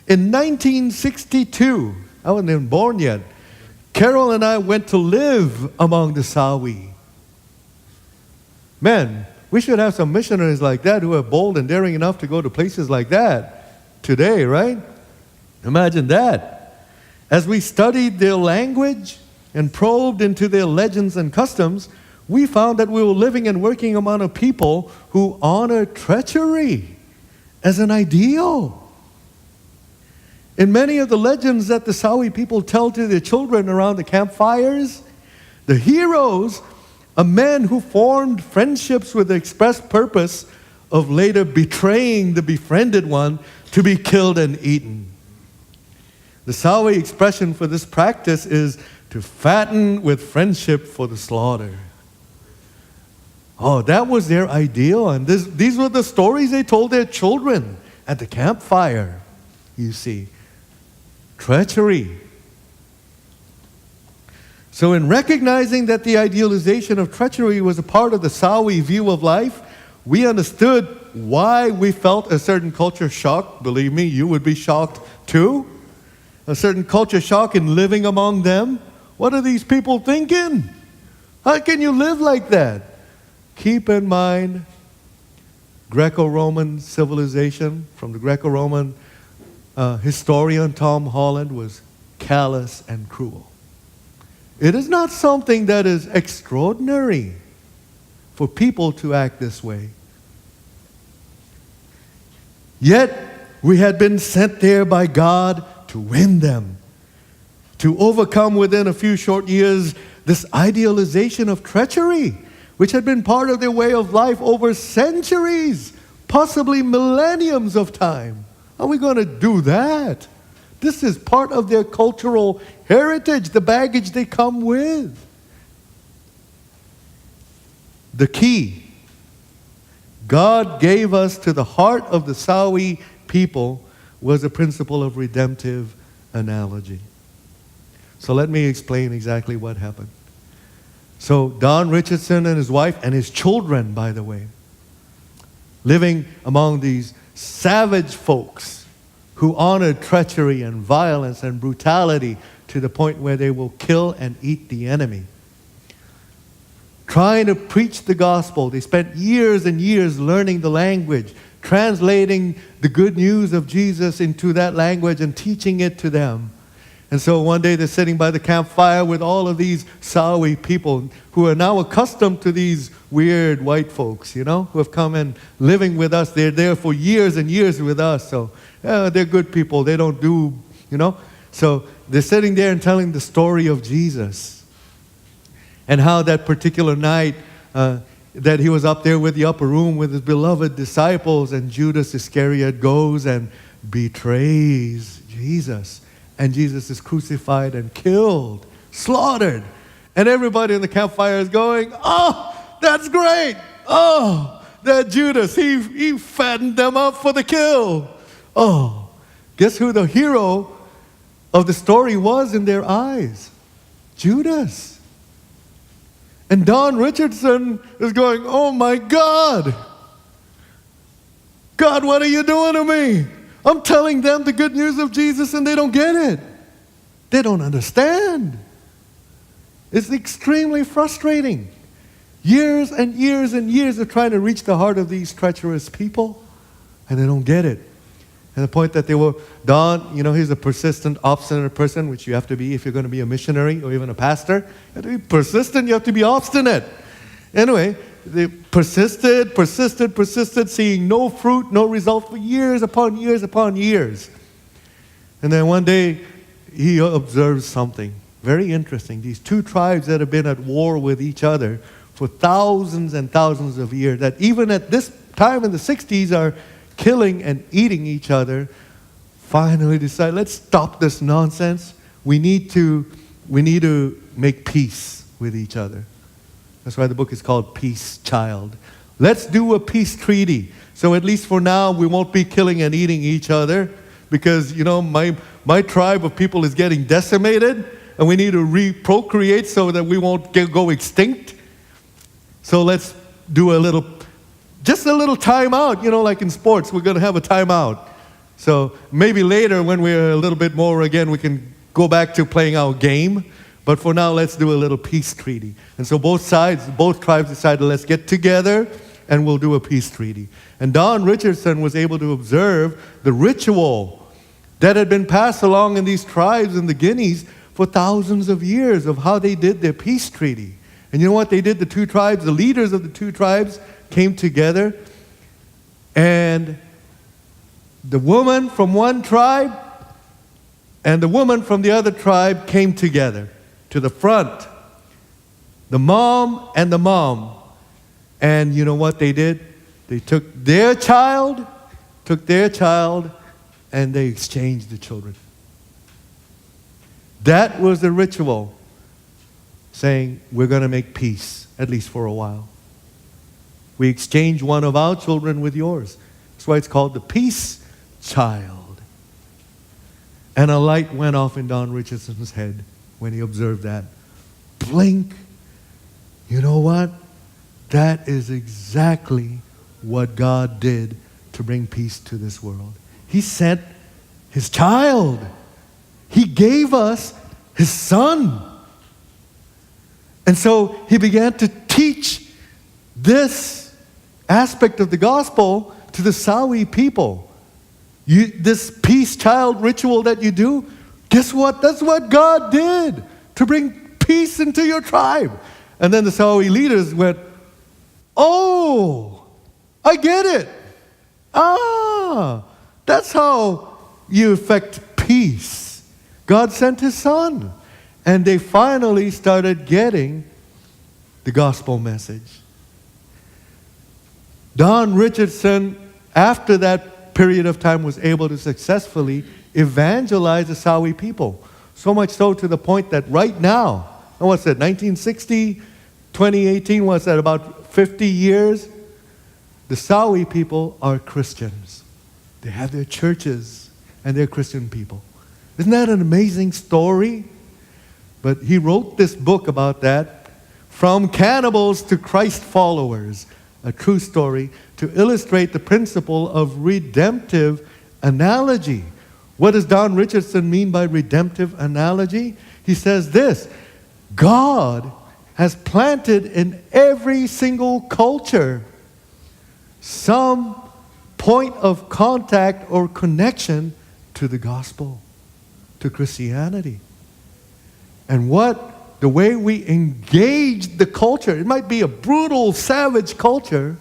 In 1962, I wasn't even born yet, Carol and I went to live among the Sawi. Man, we should have some missionaries like that who are bold and daring enough to go to places like that today, right? Imagine that. As we studied their language and probed into their legends and customs, we found that we were living and working among a people who honor treachery as an ideal. In many of the legends that the Sawi people tell to their children around the campfires, the heroes are men who formed friendships with the express purpose of later betraying the befriended one to be killed and eaten. The Sawi expression for this practice is to fatten with friendship for the slaughter. Oh, that was their ideal, and these were the stories they told their children at the campfire, you see. Treachery. So in recognizing that the idealization of treachery was a part of the Sawi view of life, we understood why we felt a certain culture shock. Believe me, you would be shocked too. A certain culture shock in living among them. What are these people thinking? How can you live like that? Keep in mind, Greco-Roman civilization, from the Greco-Roman historian Tom Holland, was callous and cruel. It is not something that is extraordinary for people to act this way. Yet, we had been sent there by God to win them, to overcome within a few short years this idealization of treachery, which had been part of their way of life over centuries, possibly millenniums of time. How are we going to do that? This is part of their cultural heritage, the baggage they come with. The key God gave us to the heart of the Sawi people was the principle of redemptive analogy. So let me explain exactly what happened. So Don Richardson and his wife and his children, by the way, living among these savage folks who honored treachery and violence and brutality to the point where they will kill and eat the enemy. Trying to preach the gospel, they spent years and years learning the language, translating the good news of Jesus into that language and teaching it to them. And so one day they're sitting by the campfire with all of these Sawi people who are now accustomed to these weird white folks, you know, who have come and living with us. They're there for years and years with us. So they're good people. They don't do, you know. So they're sitting there and telling the story of Jesus and how that particular night that he was up there with the upper room with his beloved disciples, and Judas Iscariot goes and betrays Jesus. And Jesus is crucified and killed, slaughtered. And everybody in the campfire is going, "Oh, that's great. Oh, that Judas, he fattened them up for the kill. Oh, guess who the hero of the story was in their eyes? Judas. And Don Richardson is going, oh my God. God, what are you doing to me? I'm telling them the good news of Jesus and they don't get it. They don't understand. It's extremely frustrating. Years and years and years of trying to reach the heart of these treacherous people, and they don't get it. And the point that they were, Don, he's a persistent, obstinate person, which you have to be if you're going to be a missionary or even a pastor. You have to be persistent, you have to be obstinate. Anyway, they persisted, seeing no fruit, no result for years upon years upon years. And then one day, he observes something very interesting. These two tribes that have been at war with each other for thousands and thousands of years, that even at this time in the 60s are killing and eating each other, finally decide, let's stop this nonsense. We need to make peace with each other. That's why the book is called Peace Child. Let's do a peace treaty. So at least for now, we won't be killing and eating each other because, my tribe of people is getting decimated and we need to reprocreate so that we won't go extinct. So let's do just a little timeout, like in sports, we're going to have a timeout. So maybe later when we're a little bit more again, we can go back to playing our game. But for now, let's do a little peace treaty. And so both tribes decided, let's get together and we'll do a peace treaty. And Don Richardson was able to observe the ritual that had been passed along in these tribes in the Guineas for thousands of years of how they did their peace treaty. And you know what they did? The leaders of the two tribes came together, and the woman from one tribe and the woman from the other tribe came together to the front. The mom and the mom. And you know what they did? They took their child, and they exchanged the children. That was the ritual, saying, we're going to make peace, at least for a while. We exchange one of our children with yours. That's why it's called the Peace Child. And a light went off in Don Richardson's head when he observed that. Blink. You know what? That is exactly what God did to bring peace to this world. He sent his child. He gave us his son. And so he began to teach this aspect of the gospel to the Sawi people. This peace child ritual that you do, guess what? That's what God did to bring peace into your tribe. And then the Sawi leaders went, oh, I get it. That's how you effect peace. God sent his son. And they finally started getting the gospel message. Don Richardson, after that period of time, was able to successfully evangelize the Sawi people. So much so to the point that right now, what's that, 1960, 2018, what's that, about 50 years? The Sawi people are Christians. They have their churches and they're Christian people. Isn't that an amazing story? But he wrote this book about that, From Cannibals to Christ Followers, a true story, to illustrate the principle of redemptive analogy. What does Don Richardson mean by redemptive analogy? He says this: God has planted in every single culture some point of contact or connection to the gospel, to Christianity. And the way we engage the culture, it might be a brutal, savage culture,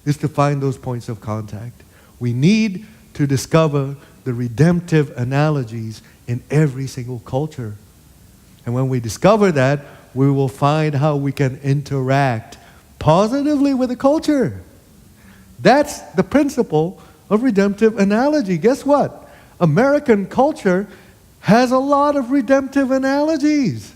is to find those points of contact. We need to discover the redemptive analogies in every single culture. And when we discover that, we will find how we can interact positively with the culture. That's the principle of redemptive analogy. Guess what? American culture has a lot of redemptive analogies.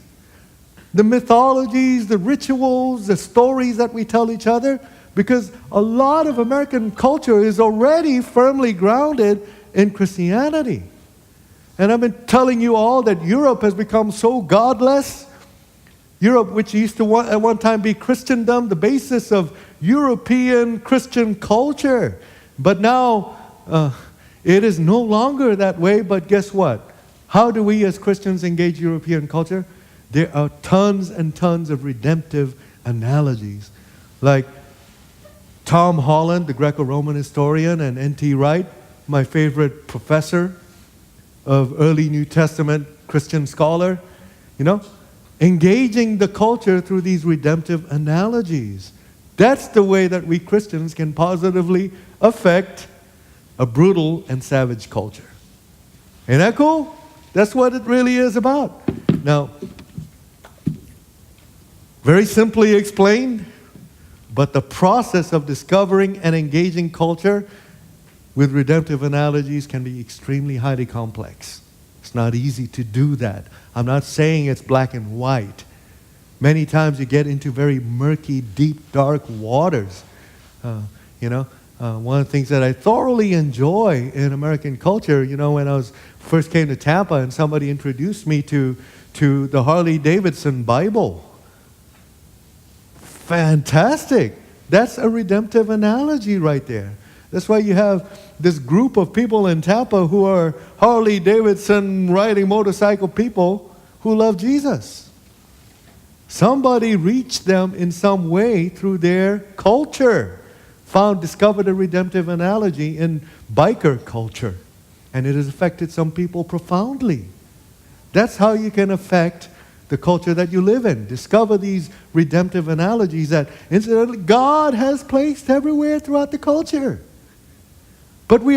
The mythologies, the rituals, the stories that we tell each other, Because a lot of American culture is already firmly grounded in Christianity. And I've been telling you all that Europe has become so godless. Europe, which used to at one time be Christendom, the basis of European Christian culture. But now it is no longer that way. But guess what? How do we as Christians engage European culture? There are tons and tons of redemptive analogies. Like Tom Holland, the Greco-Roman historian, and N.T. Wright, my favorite professor of early New Testament Christian scholar, engaging the culture through these redemptive analogies. That's the way that we Christians can positively affect a brutal and savage culture. Ain't that cool? That's what it really is about. Now, very simply explained, but the process of discovering and engaging culture with redemptive analogies can be extremely highly complex. It's not easy to do that. I'm not saying it's black and white. Many times you get into very murky, deep, dark waters. One of the things that I thoroughly enjoy in American culture, when I first came to Tampa and somebody introduced me to the Harley-Davidson Bible. Fantastic. That's a redemptive analogy right there. That's why you have this group of people in Tampa who are Harley-Davidson riding motorcycle people who love Jesus. Somebody reached them in some way through their culture, discovered a redemptive analogy in biker culture, and it has affected some people profoundly. That's how you can affect the culture that you live in. Discover these redemptive analogies that, incidentally, God has placed everywhere throughout the culture. But we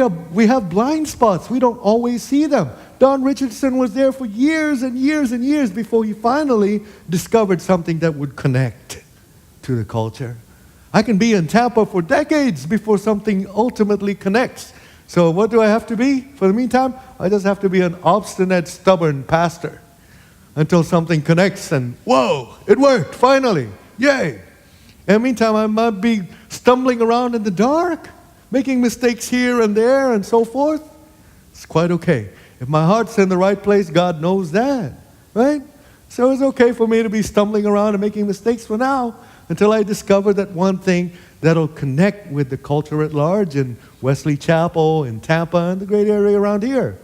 have blind spots. We don't always see them. Don Richardson was there for years and years and years before he finally discovered something that would connect to the culture. I can be in Tampa for decades before something ultimately connects. So what do I have to be? For the meantime, I just have to be an obstinate, stubborn pastor until something connects and, whoa, it worked, finally, yay. In the meantime, I might be stumbling around in the dark, making mistakes here and there and so forth. It's quite okay. If my heart's in the right place, God knows that, right? So it's okay for me to be stumbling around and making mistakes for now until I discover that one thing that'll connect with the culture at large in Wesley Chapel, in Tampa, and the great area around here.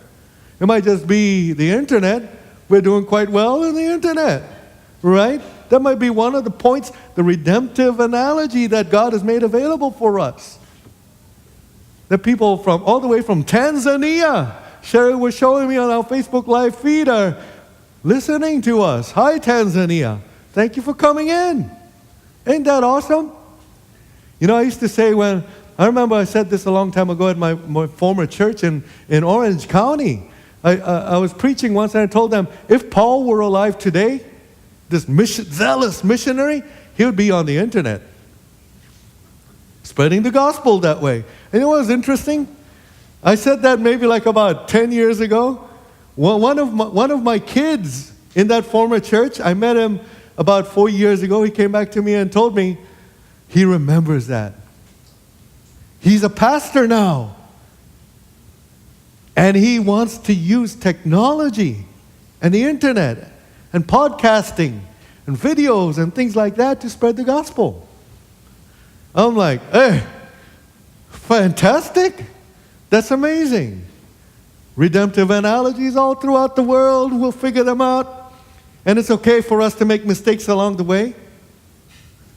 It might just be the internet. We're doing quite well in the internet, right? That might be one of the points, the redemptive analogy that God has made available for us. The people from all the way from Tanzania, Sherry was showing me on our Facebook Live feed, are listening to us. Hi, Tanzania. Thank you for coming in. Ain't that awesome? I used to say I remember I said this a long time ago at my former church in Orange County. I was preaching once and I told them, if Paul were alive today, this zealous missionary, he would be on the internet, spreading the gospel that way. And you know what was interesting? I said that maybe like about 10 years ago. Well, one of my kids in that former church, I met him about 4 years ago. He came back to me and told me he remembers that. He's a pastor now. And he wants to use technology and the internet and podcasting and videos and things like that to spread the gospel. I'm like, hey, fantastic. That's amazing. Redemptive analogies all throughout the world. We'll figure them out. And it's okay for us to make mistakes along the way.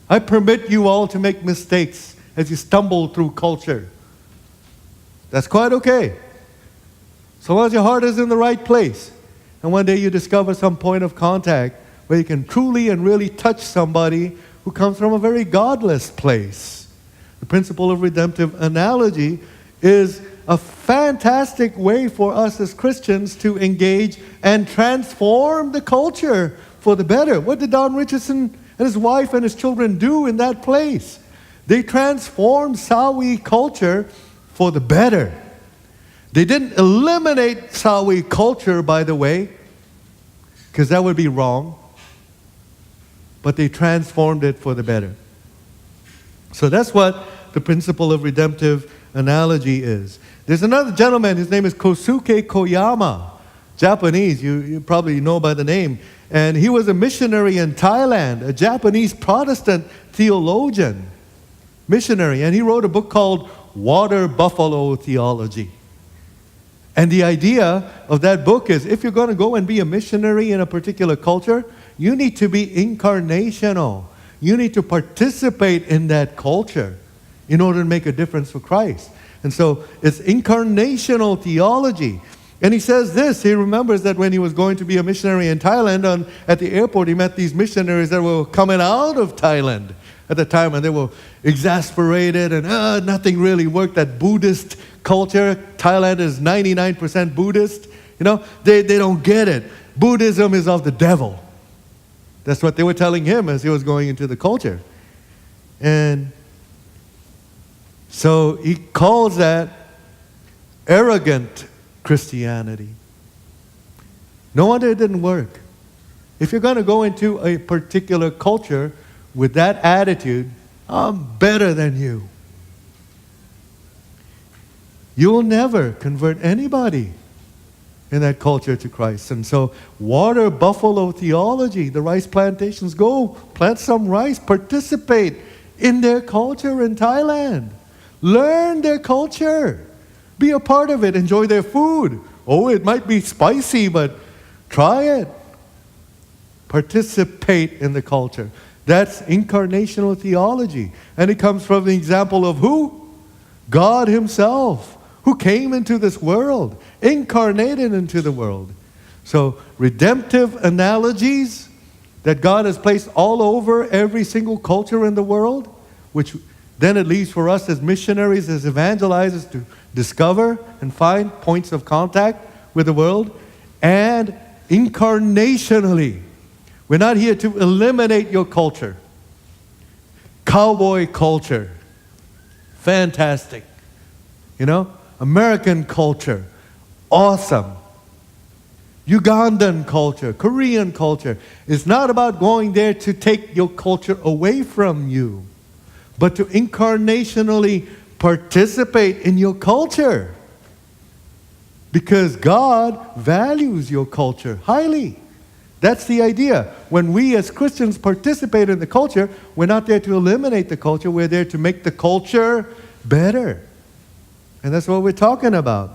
I permit you all to make mistakes as you stumble through culture. That's quite okay. So long as your heart is in the right place. And one day you discover some point of contact where you can truly and really touch somebody who comes from a very godless place. The principle of redemptive analogy is a fantastic way for us as Christians to engage and transform the culture for the better. What did Don Richardson and his wife and his children do in that place? They transformed Sawi culture for the better. They didn't eliminate Sawi culture, by the way, because that would be wrong. But they transformed it for the better. So that's what the principle of redemptive analogy is. There's another gentleman, his name is Kosuke Koyama, Japanese, you probably know by the name. And he was a missionary in Thailand, a Japanese Protestant theologian, missionary. And he wrote a book called Water Buffalo Theology. And the idea of that book is, if you're going to go and be a missionary in a particular culture, you need to be incarnational. You need to participate in that culture in order to make a difference for Christ. And so it's incarnational theology. And he says this, he remembers that when he was going to be a missionary in Thailand, at the airport he met these missionaries that were coming out of Thailand at the time, and they were exasperated, and nothing really worked. That Buddhist culture, Thailand is 99% Buddhist. You know, they don't get it. Buddhism is of the devil. That's what they were telling him as he was going into the culture. And so he calls that arrogant Christianity. No wonder it didn't work. If you're going to go into a particular culture with that attitude, I'm better than you, you will never convert anybody in that culture to Christ. And so water buffalo theology, the rice plantations, go plant some rice, participate in their culture in Thailand. Learn their culture. Be a part of it. Enjoy their food. Oh, it might be spicy, but try it. Participate in the culture. That's incarnational theology. And it comes from the example of who? God himself, who came into this world, incarnated into the world. So redemptive analogies that God has placed all over every single culture in the world, which then it leaves for us as missionaries, as evangelizers, to discover and find points of contact with the world. And incarnationally, we're not here to eliminate your culture. Cowboy culture, fantastic. You know, American culture, awesome. Ugandan culture, Korean culture. It's not about going there to take your culture away from you, but to incarnationally participate in your culture. Because God values your culture highly. That's the idea. When we as Christians participate in the culture, we're not there to eliminate the culture, we're there to make the culture better. And that's what we're talking about.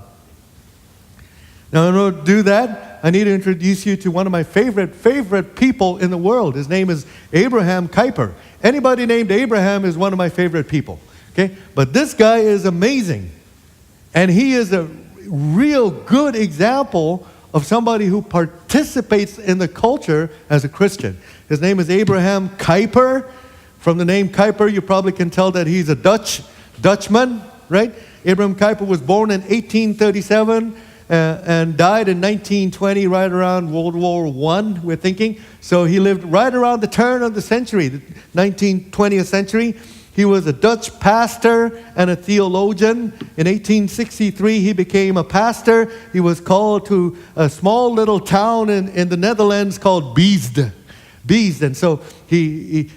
Now, in order to do that, I need to introduce you to one of my favorite people in the world. His name is Abraham Kuyper. Anybody named Abraham is one of my favorite people. Okay? But this guy is amazing. And he is a real good example of somebody who participates in the culture as a Christian. His name is Abraham Kuyper. From the name Kuyper, you probably can tell that he's a Dutchman, right? Abraham Kuyper was born in 1837 and died in 1920, right around World War I, we're thinking. So he lived right around the turn of the century, the 20th century. He was a Dutch pastor and a theologian. In 1863, he became a pastor. He was called to a small little town in the Netherlands called Beesd. And so he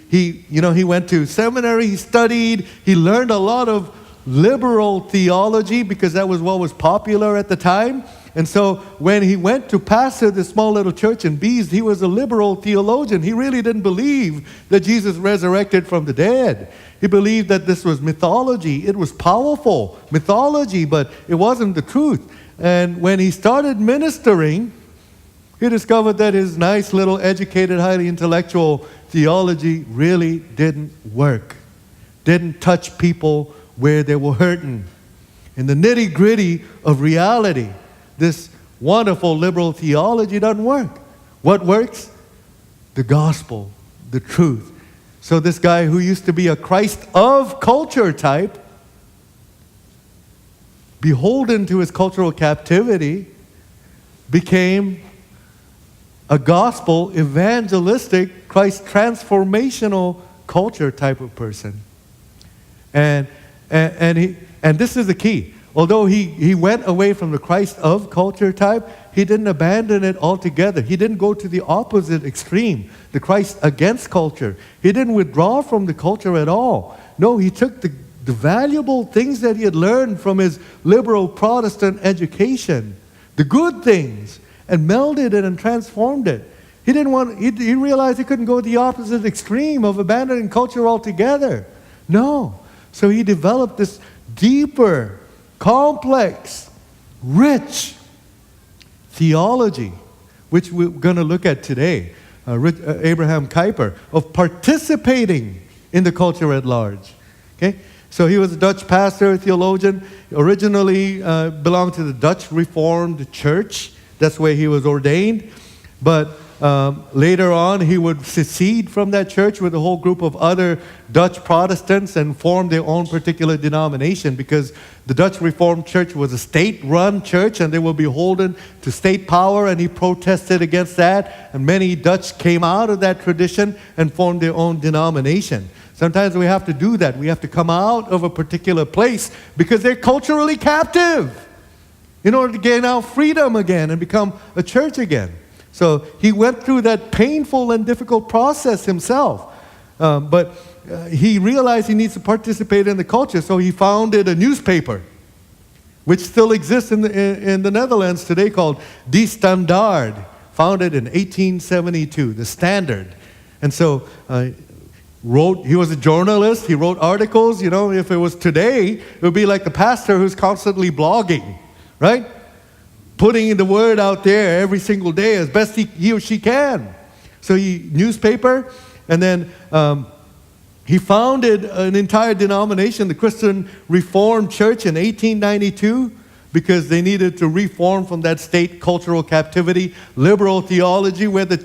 went to seminary, he studied, he learned a lot of liberal theology because that was what was popular at the time. And so when he went to pastor this small little church in Beesd, he was a liberal theologian. He really didn't believe that Jesus resurrected from the dead. He believed that this was mythology. It was powerful mythology, but it wasn't the truth. And when he started ministering, he discovered that his nice little educated, highly intellectual theology really didn't work. Didn't touch people where they were hurting. In the nitty-gritty of reality, this wonderful liberal theology doesn't work. What works? The gospel, the truth. So this guy who used to be a Christ of culture type, beholden to his cultural captivity, became a gospel, evangelistic, Christ transformational culture type of person. And this is the key. although he went away from the Christ of culture type, he didn't abandon it altogether. He didn't go to the opposite extreme, the Christ against culture. He didn't withdraw from the culture at all. No, he took the valuable things that he had learned from his liberal Protestant education, the good things, and melded it and transformed it. He realized he couldn't go the opposite extreme of abandoning culture altogether. No. So he developed this deeper, complex, rich theology, which we're going to look at today, Abraham Kuyper, of participating in the culture at large. Okay? So he was a Dutch pastor, theologian, originally belonged to the Dutch Reformed Church. That's where he was ordained. But later on, he would secede from that church with a whole group of other Dutch Protestants and form their own particular denomination, because the Dutch Reformed Church was a state-run church and they were beholden to state power, and he protested against that. And many Dutch came out of that tradition and formed their own denomination. Sometimes we have to do that. We have to come out of a particular place because they're culturally captive in order to gain our freedom again and become a church again. So he went through that painful and difficult process himself. But he realized he needs to participate in the culture, so he founded a newspaper, which still exists in the Netherlands today, called Die Standaard, founded in 1872, the Standard. And so he was a journalist, he wrote articles. You know, if it was today, it would be like the pastor who's constantly blogging, right? Putting the word out there every single day as best he or she can. So newspaper, and then he founded an entire denomination, the Christian Reformed Church, in 1892, because they needed to reform from that state cultural captivity, liberal theology, where the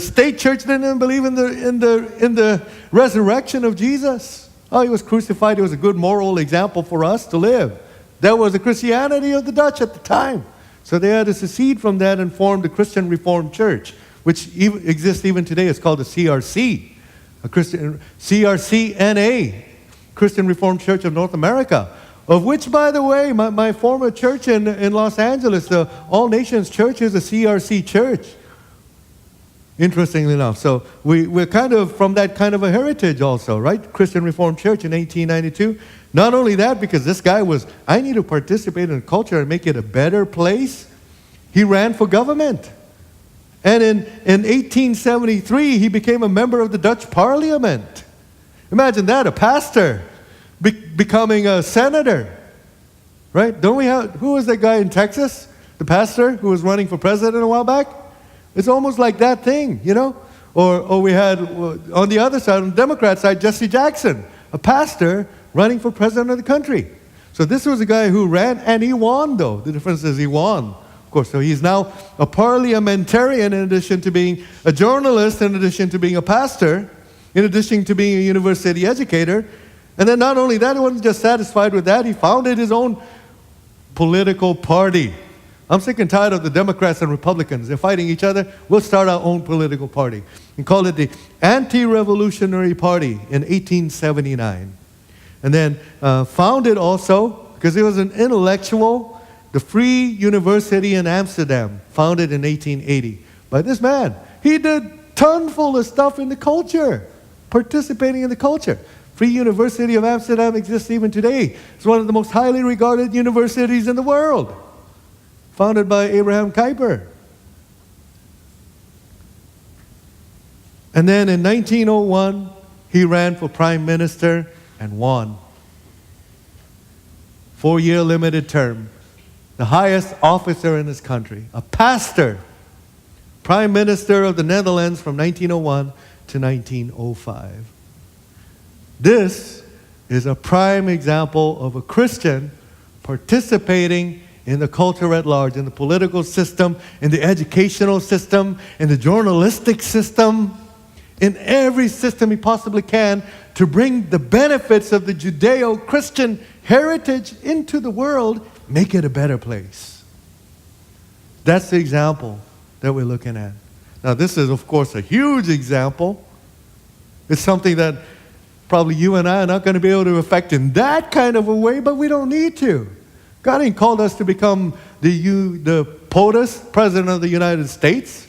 state church didn't even believe in the resurrection of Jesus. Oh, he was crucified. He was a good moral example for us to live. That was the Christianity of the Dutch at the time. So they had to secede from that and form the Christian Reformed Church, which exists even today. It's called the CRC, CRC-NA, Christian Reformed Church of North America, of which, by the way, my former church in Los Angeles, the All Nations Church, is a CRC church. Interestingly enough. So we're kind of from that kind of a heritage also, right? Christian Reformed Church in 1892. Not only that, because this guy I need to participate in culture and make it a better place. He ran for government. And in 1873, he became a member of the Dutch Parliament. Imagine that, a pastor becoming a senator, right? Who was that guy in Texas? The pastor who was running for president a while back? It's almost like that thing, you know? Or we had, on the other side, on the Democrat side, Jesse Jackson, a pastor running for president of the country. So this was a guy who ran, and he won, though. The difference is he won, of course. So he's now a parliamentarian in addition to being a journalist, in addition to being a pastor, in addition to being a university educator. And then not only that, he wasn't just satisfied with that. He founded his own political party. I'm sick and tired of the Democrats and Republicans. They're fighting each other. We'll start our own political party. And call it the Anti-Revolutionary Party in 1879. And then founded also, because he was an intellectual, the Free University in Amsterdam, founded in 1880 by this man. He did tonful of stuff in the culture, participating in the culture. Free University of Amsterdam exists even today. It's one of the most highly regarded universities in the world, founded by Abraham Kuyper. And then in 1901, he ran for prime minister and won. 4-year limited term. The highest officer in this country. A pastor. Prime Minister of the Netherlands from 1901 to 1905. This is a prime example of a Christian participating in the culture at large, in the political system, in the educational system, in the journalistic system, in every system he possibly can to bring the benefits of the Judeo-Christian heritage into the world, make it a better place. That's the example that we're looking at. Now, this is, of course, a huge example. It's something that probably you and I are not going to be able to affect in that kind of a way, but we don't need to. God ain't called us to become the POTUS, President of the United States.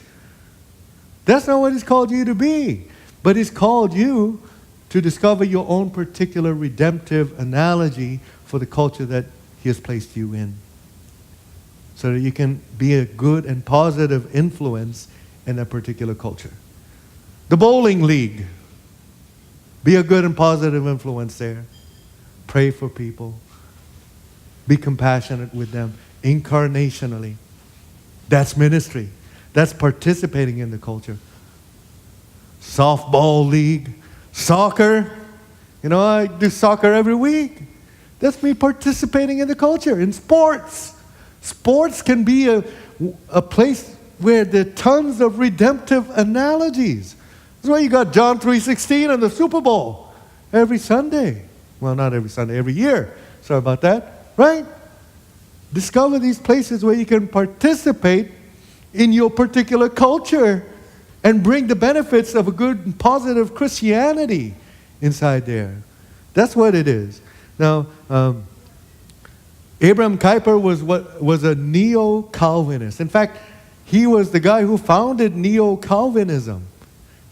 That's not what He's called you to be. But He's called you to discover your own particular redemptive analogy for the culture that He has placed you in, so that you can be a good and positive influence in that particular culture. The bowling league. Be a good and positive influence there. Pray for people. Be compassionate with them incarnationally. That's ministry. That's participating in the culture. Softball league. Soccer. I do soccer every week. That's me participating in the culture, in sports. Sports can be a place where there are tons of redemptive analogies. That's why you got John 3:16 and the Super Bowl every Sunday. Well, not every Sunday, every year. Sorry about that. Right? Discover these places where you can participate in your particular culture and bring the benefits of a good and positive Christianity inside there. That's what it is. Now, Abraham Kuyper was a neo-Calvinist. In fact, he was the guy who founded neo-Calvinism.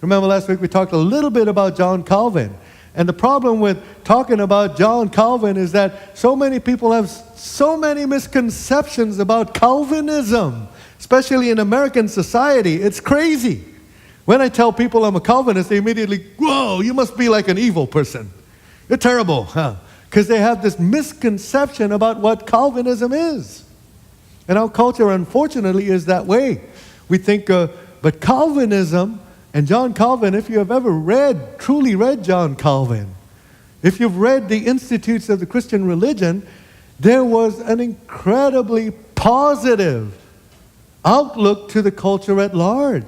Remember last week we talked a little bit about John Calvin. And the problem with talking about John Calvin is that so many people have so many misconceptions about Calvinism, especially in American society. It's crazy. When I tell people I'm a Calvinist, they immediately, whoa, you must be like an evil person. You're terrible, huh? Because they have this misconception about what Calvinism is. And our culture, unfortunately, is that way. We think, but Calvinism and John Calvin, if you have ever truly read John Calvin, if you've read the Institutes of the Christian Religion, there was an incredibly positive outlook to the culture at large.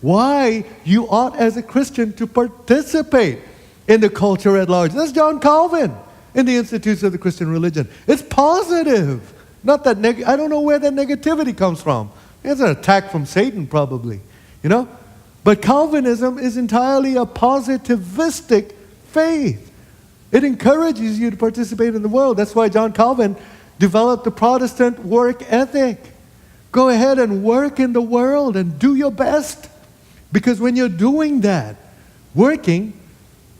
Why you ought as a Christian to participate in the culture at large. That's John Calvin in the Institutes of the Christian Religion. It's positive. Not that I don't know where that negativity comes from. It's an attack from Satan probably, But Calvinism is entirely a positivistic faith. It encourages you to participate in the world. That's why John Calvin developed the Protestant work ethic. Go ahead and work in the world and do your best. Because when you're doing that, working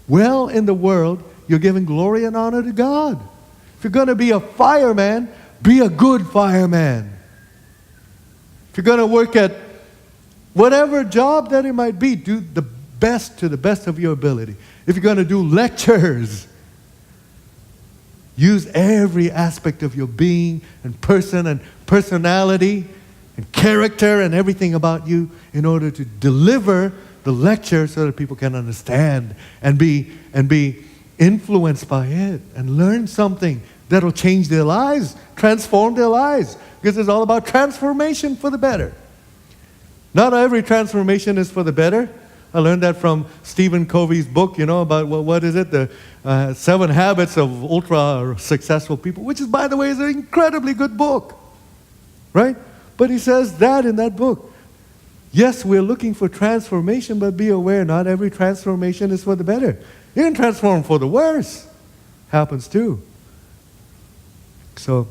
well in the world, you're giving glory and honor to God. If you're going to be a fireman, be a good fireman. If you're going to work at whatever job that it might be, do the best to the best of your ability. If you're going to do lectures, use every aspect of your being and person and personality and character and everything about you in order to deliver the lecture so that people can understand and be influenced by it and learn something that'll change their lives, transform their lives, because it's all about transformation for the better. Not every transformation is for the better. I learned that from Stephen Covey's book, about, what is it? The 7 Habits of Ultra Successful People, which is, by the way, is an incredibly good book, right? But he says that in that book. Yes, we're looking for transformation, but be aware, not every transformation is for the better. You can transform for the worse. Happens too. So,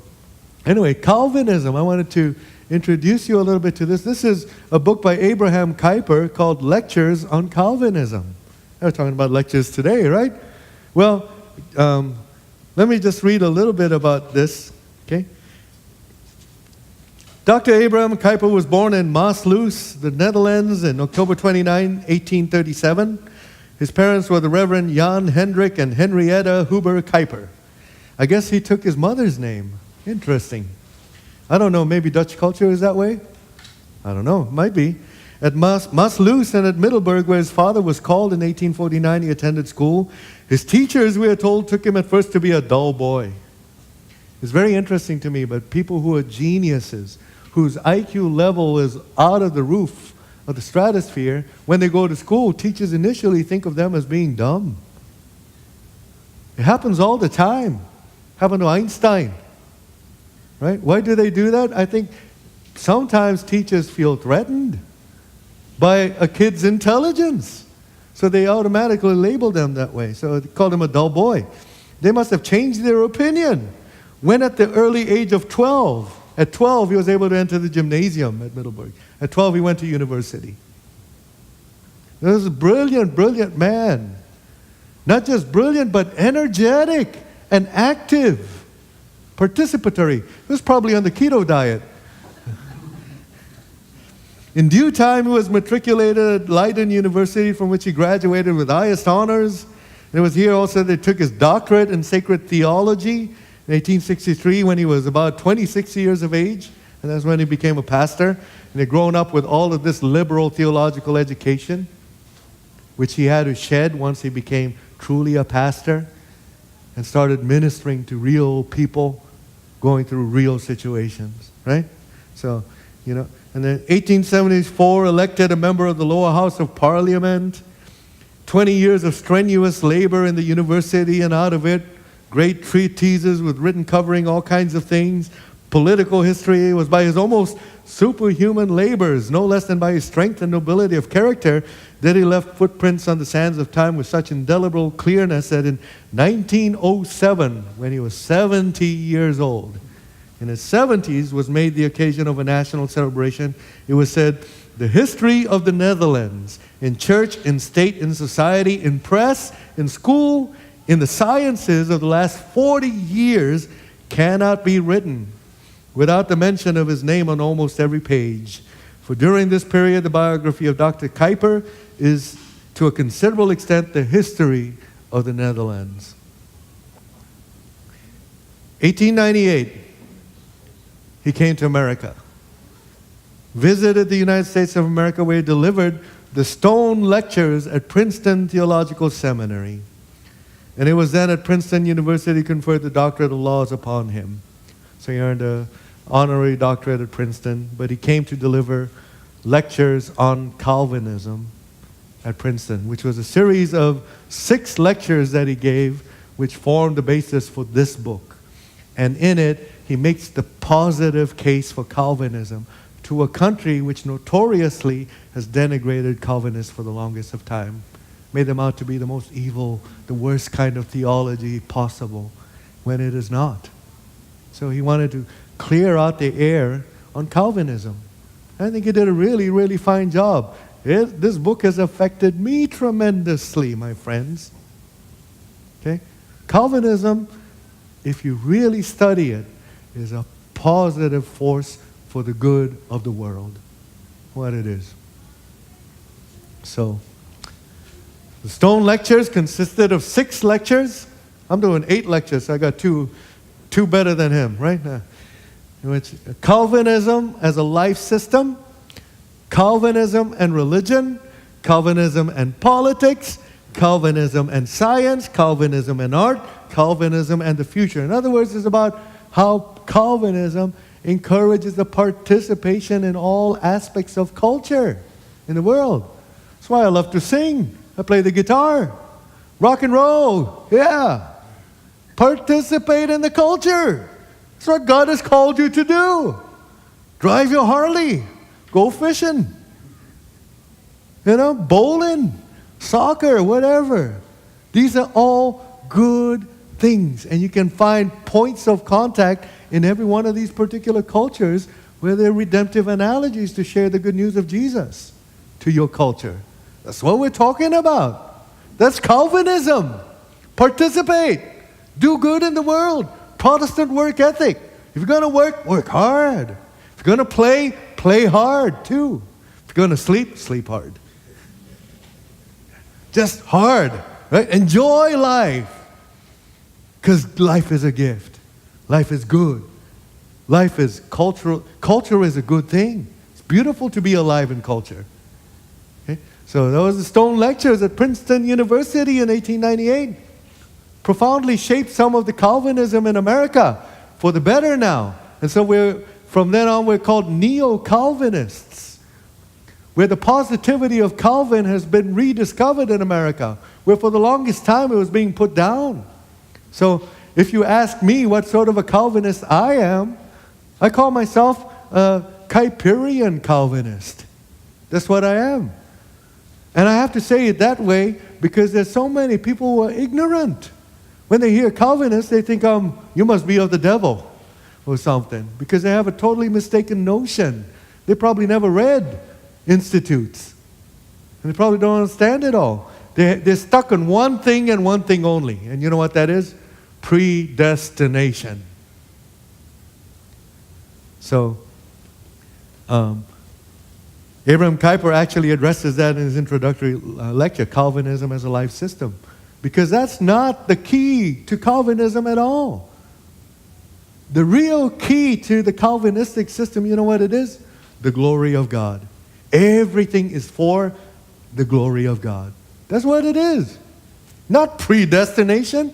anyway, Calvinism, I wanted to introduce you a little bit to this. This is a book by Abraham Kuyper called Lectures on Calvinism. We're talking about lectures today, right? Well, let me just read a little bit about this, okay? Dr. Abraham Kuyper was born in Maasluis, the Netherlands, on October 29, 1837. His parents were the Reverend Jan Hendrik and Henrietta Huber Kuyper. I guess he took his mother's name. Interesting. I don't know, maybe Dutch culture is that way? I don't know, it might be. At Maasluis and at Middelburg, where his father was called in 1849, he attended school. His teachers, we are told, took him at first to be a dull boy. It's very interesting to me, but people who are geniuses, whose IQ level is out of the roof of the stratosphere, when they go to school, teachers initially think of them as being dumb. It happens all the time. Happened to Einstein. Right? Why do they do that? I think sometimes teachers feel threatened by a kid's intelligence. So they automatically label them that way. So they call them a dull boy. They must have changed their opinion when at the early age of 12. At 12, he was able to enter the gymnasium at Middleburg. At 12, he went to university. He was a brilliant, brilliant man. Not just brilliant, but energetic and active, participatory. He was probably on the keto diet. In due time, he was matriculated at Leiden University, from which he graduated with highest honors. It was here also that he took his doctorate in sacred theology in 1863 when he was about 26 years of age. And that's when he became a pastor. And he had grown up with all of this liberal theological education, which he had to shed once he became truly a pastor and started ministering to real people going through real situations, right? So, you know, and then 1874, elected a member of the lower house of parliament. 20 years of strenuous labor in the university, and out of it, great treatises with written covering all kinds of things. Political history was by his almost superhuman labors, no less than by his strength and nobility of character, that he left footprints on the sands of time with such indelible clearness that in 1907, when he was 70 years old, in his 70s, was made the occasion of a national celebration. It was said, the history of the Netherlands, in church, in state, in society, in press, in school, in the sciences of the last 40 years cannot be written without the mention of his name on almost every page. For during this period, the biography of Dr. Kuyper is, to a considerable extent, the history of the Netherlands. 1898, he came to America, visited the United States of America, where he delivered the Stone Lectures at Princeton Theological Seminary. And it was then at Princeton University conferred the doctorate of laws upon him. So he earned an honorary doctorate at Princeton, but he came to deliver lectures on Calvinism at Princeton, which was a series of 6 lectures that he gave, which formed the basis for this book. And in it, he makes the positive case for Calvinism to a country which notoriously has denigrated Calvinists for the longest of time, made them out to be the most evil, the worst kind of theology possible, when it is not. So he wanted to clear out the air on Calvinism. I think he did a really, really fine job. This book has affected me tremendously, my friends. Okay? Calvinism, if you really study it, is a positive force for the good of the world. What it is. So, the Stone Lectures consisted of 6 lectures. I'm doing 8 lectures, so I got two better than him, right? Which Calvinism as a life system, Calvinism and religion, Calvinism and politics, Calvinism and science, Calvinism and art, Calvinism and the future. In other words, it's about how Calvinism encourages the participation in all aspects of culture in the world. That's why I love to sing. I play the guitar. Rock and roll, yeah. Participate in the culture. That's what God has called you to do. Drive your Harley. Go fishing. You know, bowling, soccer, whatever. These are all good things. And you can find points of contact in every one of these particular cultures where there are redemptive analogies to share the good news of Jesus to your culture. That's what we're talking about. That's Calvinism. Participate. Do good in the world. Protestant work ethic. If you're going to work, work hard. If you're going to play, play hard too. If you're going to sleep, sleep hard. Just hard. Right? Enjoy life. Because life is a gift. Life is good. Life is cultural. Culture is a good thing. It's beautiful to be alive in culture. Okay? So that was the Stone Lectures at Princeton University in 1898. Profoundly shaped some of the Calvinism in America for the better now. And so from then on we're called neo-Calvinists, where the positivity of Calvin has been rediscovered in America, where for the longest time it was being put down. So if you ask me what sort of a Calvinist I am, I call myself a Kuyperian Calvinist. That's what I am. And I have to say it that way because there's so many people who are ignorant, When they hear Calvinists, they think, you must be of the devil or something, because they have a totally mistaken notion. They probably never read Institutes, and they probably don't understand it all. They're stuck on one thing and one thing only. And you know what that is? Predestination. So, Abraham Kuyper actually addresses that in his introductory lecture, Calvinism as a life system. Because that's not the key to Calvinism at all. The real key to the Calvinistic system, you know what it is? The glory of God. Everything is for the glory of God. That's what it is. Not predestination.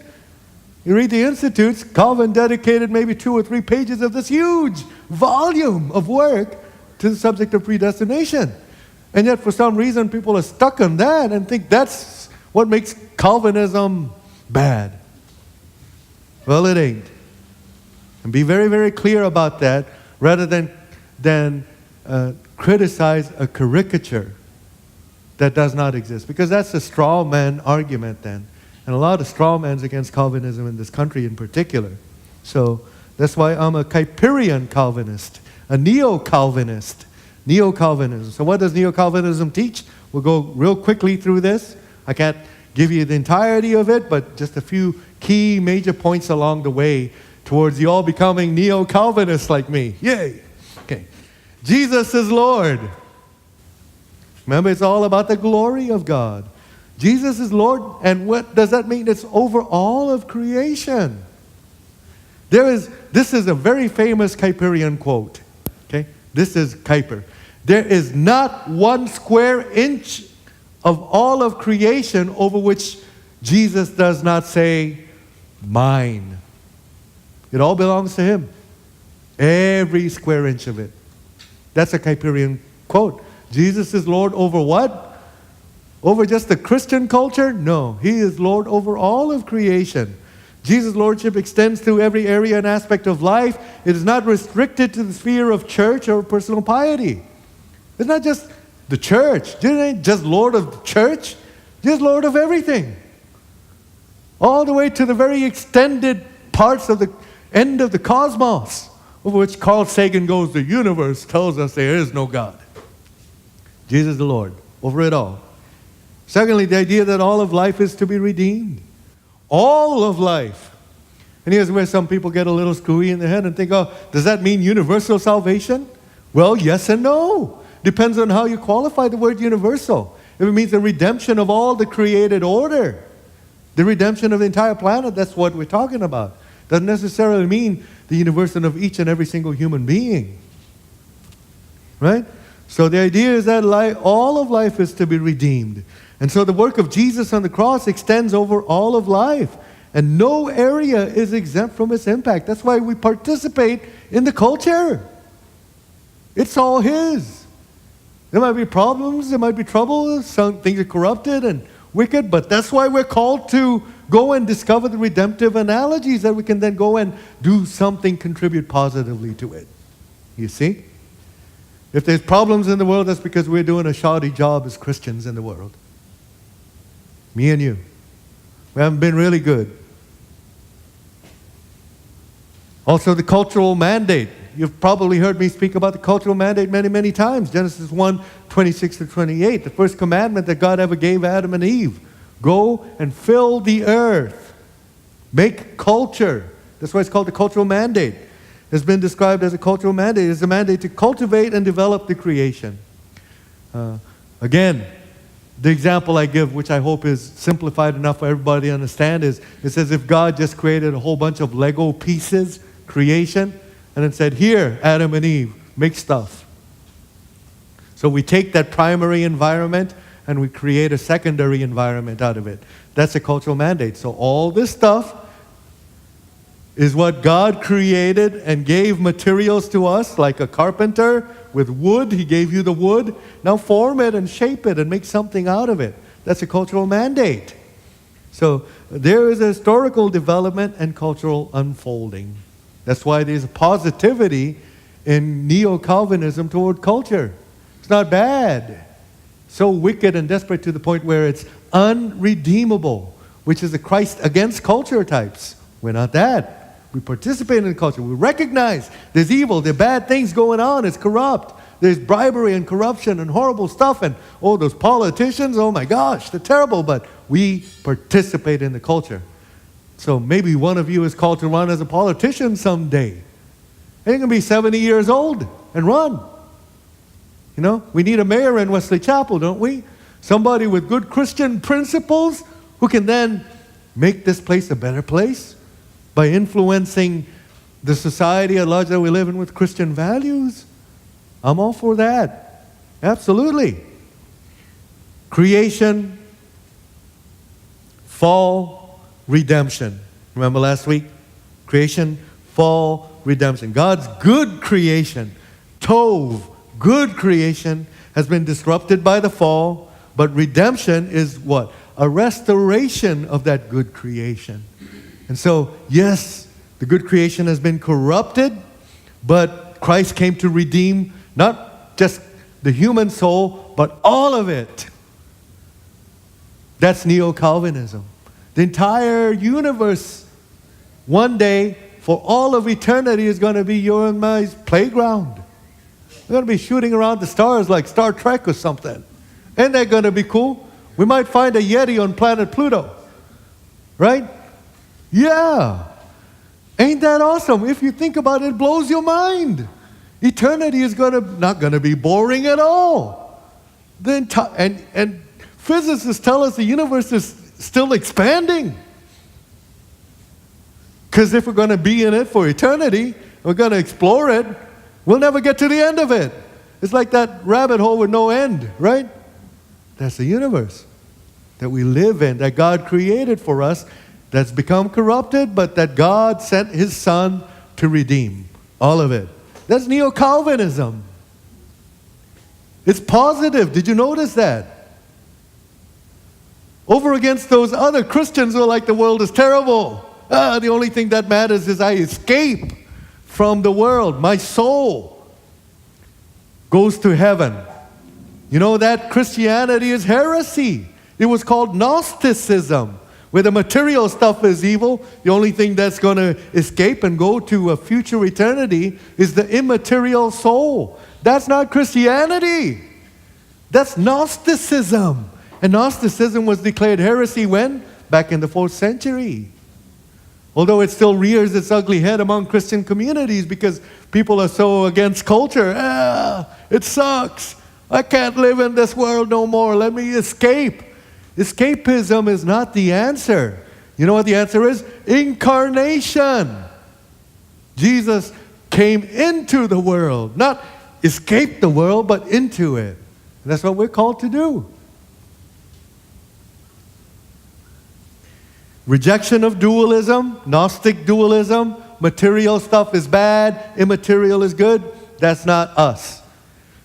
You read the Institutes, Calvin dedicated maybe 2 or 3 pages of this huge volume of work to the subject of predestination. And yet for some reason people are stuck on that and think that's what makes Calvinism bad. Well, it ain't. And be very, very clear about that, rather than criticize a caricature that does not exist. Because that's a straw man argument then. And a lot of straw mans against Calvinism in this country in particular. So that's why I'm a Kuyperian Calvinist, a neo-Calvinist. Neo-Calvinism. So what does neo-Calvinism teach? We'll go real quickly through this. I can't give you the entirety of it, but just a few key major points along the way towards you all becoming neo-Calvinists like me. Yay! Okay. Jesus is Lord. Remember, it's all about the glory of God. Jesus is Lord, and what does that mean? It's over all of creation. This is a very famous Kuyperian quote. Okay? This is Kuyper. There is not 1 square inch of all of creation over which Jesus does not say, mine. It all belongs to him. Every square inch of it. That's a Kuyperian quote. Jesus is Lord over what? Over just the Christian culture? No. He is Lord over all of creation. Jesus' lordship extends through every area and aspect of life. It is not restricted to the sphere of church or personal piety. It's not just the church. Jesus ain't just Lord of the church. Jesus is Lord of everything. All the way to the very extended parts of the end of the cosmos, over which Carl Sagan goes, the universe tells us there is no God. Jesus is the Lord over it all. Secondly, the idea that all of life is to be redeemed. All of life. And here's where some people get a little screwy in their head and think, does that mean universal salvation? Well, yes and no. Depends on how you qualify the word universal. If it means the redemption of all the created order, the redemption of the entire planet, that's what we're talking about. Doesn't necessarily mean the universal of each and every single human being. Right? So the idea is that all of life is to be redeemed. And so the work of Jesus on the cross extends over all of life. And no area is exempt from its impact. That's why we participate in the culture. It's all his. There might be problems, there might be trouble, some things are corrupted and wicked, but that's why we're called to go and discover the redemptive analogies that we can then go and do something, contribute positively to it. You see? If there's problems in the world, that's because we're doing a shoddy job as Christians in the world. Me and you. We haven't been really good. Also, the cultural mandate. You've probably heard me speak about the cultural mandate many, many times. Genesis 1, 26 to 28. The first commandment that God ever gave Adam and Eve. Go and fill the earth. Make culture. That's why it's called the cultural mandate. It's been described as a cultural mandate. It's a mandate to cultivate and develop the creation. Again, the example I give, which I hope is simplified enough for everybody to understand, is it says if God just created a whole bunch of Lego pieces, creation, and then said, here, Adam and Eve, make stuff. So we take that primary environment and we create a secondary environment out of it. That's a cultural mandate. So all this stuff is what God created and gave materials to us, like a carpenter with wood. He gave you the wood. Now form it and shape it and make something out of it. That's a cultural mandate. So there is a historical development and cultural unfolding. That's why there's a positivity in neo-Calvinism toward culture. It's not bad. So wicked and desperate to the point where it's unredeemable. which is the Christ against culture types. We're not that. We participate in the culture. We recognize there's evil, there are bad things going on, it's corrupt. There's bribery and corruption and horrible stuff, and those politicians, oh my gosh, they're terrible, but we participate in the culture. So maybe one of you is called to run as a politician someday. And you're going to be 70 years old and run. We need a mayor in Wesley Chapel, don't we? Somebody with good Christian principles who can then make this place a better place by influencing the society at large that we live in with Christian values. I'm all for that. Absolutely. Creation, fall, redemption. Remember last week? Creation, fall, redemption. God's good creation, tov, good creation, has been disrupted by the fall, but redemption is what? A restoration of that good creation. And so, yes, the good creation has been corrupted, but Christ came to redeem not just the human soul, but all of it. That's Neo-Calvinism. The entire universe, one day, for all of eternity, is going to be your and my playground. We're going to be shooting around the stars like Star Trek or something. Ain't that going to be cool? We might find a Yeti on planet Pluto. Right? Yeah. Ain't that awesome? If you think about it, it blows your mind. Eternity is not going to be boring at all. And physicists tell us the universe is still expanding. Because if we're going to be in it for eternity, we're going to explore it, we'll never get to the end of it. It's like that rabbit hole with no end, right? That's the universe that we live in, that God created for us, that's become corrupted, but that God sent His Son to redeem. All of it. That's Neo-Calvinism. It's positive. Did you notice that? Over against those other Christians who are like, the world is terrible. The only thing that matters is I escape from the world. My soul goes to heaven. You know that Christianity is heresy. It was called Gnosticism, where the material stuff is evil. The only thing that's going to escape and go to a future eternity is the immaterial soul. That's not Christianity. That's Gnosticism. And Gnosticism was declared heresy when? Back in the 4th century. Although it still rears its ugly head among Christian communities because people are so against culture. It sucks. I can't live in this world no more. Let me escape. Escapism is not the answer. You know what the answer is? Incarnation. Jesus came into the world. Not escape the world, but into it. And that's what we're called to do. Rejection of dualism, Gnostic dualism, material stuff is bad, immaterial is good. That's not us.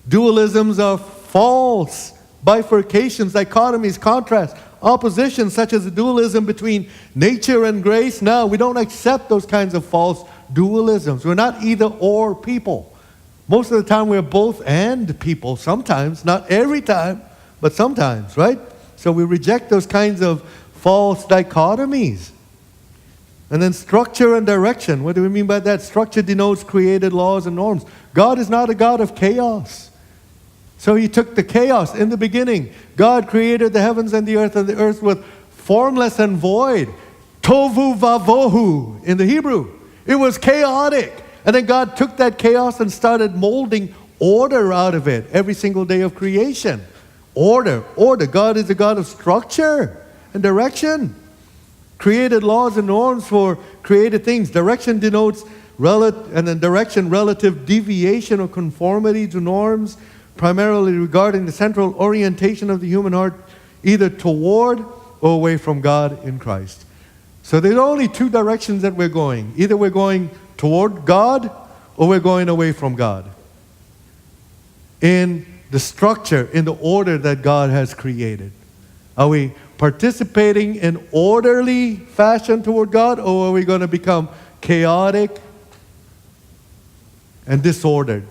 Dualisms are false. Bifurcations, dichotomies, contrasts, oppositions such as the dualism between nature and grace. No, we don't accept those kinds of false dualisms. We're not either or people. Most of the time we're both and people. Sometimes, not every time, but sometimes, right? So we reject those kinds of false dichotomies. And then structure and direction. What do we mean by that? Structure denotes created laws and norms. God is not a God of chaos. So He took the chaos in the beginning. God created the heavens and the earth was formless and void. Tovu vavohu in the Hebrew. It was chaotic. And then God took that chaos and started molding order out of it every single day of creation. Order. God is a God of structure and direction. Created laws and norms for created things. Direction denotes relative deviation or conformity to norms, primarily regarding the central orientation of the human heart, either toward or away from God in Christ. So there's only two directions that we're going. Either we're going toward God or we're going away from God. In the structure, in the order that God has created. Are we participating in orderly fashion toward God, or are we going to become chaotic and disordered?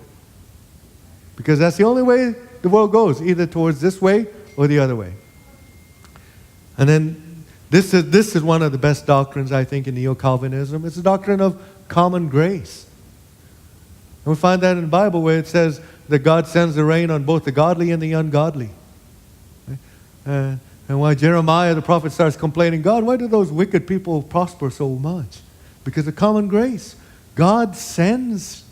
Because that's the only way the world goes, either towards this way or the other way. And then This is one of the best doctrines, I think, in Neo-Calvinism. It's the doctrine of common grace. And we find that in the Bible where it says that God sends the rain on both the godly and the ungodly. And why Jeremiah the prophet starts complaining, God, why do those wicked people prosper so much? Because of common grace. God sends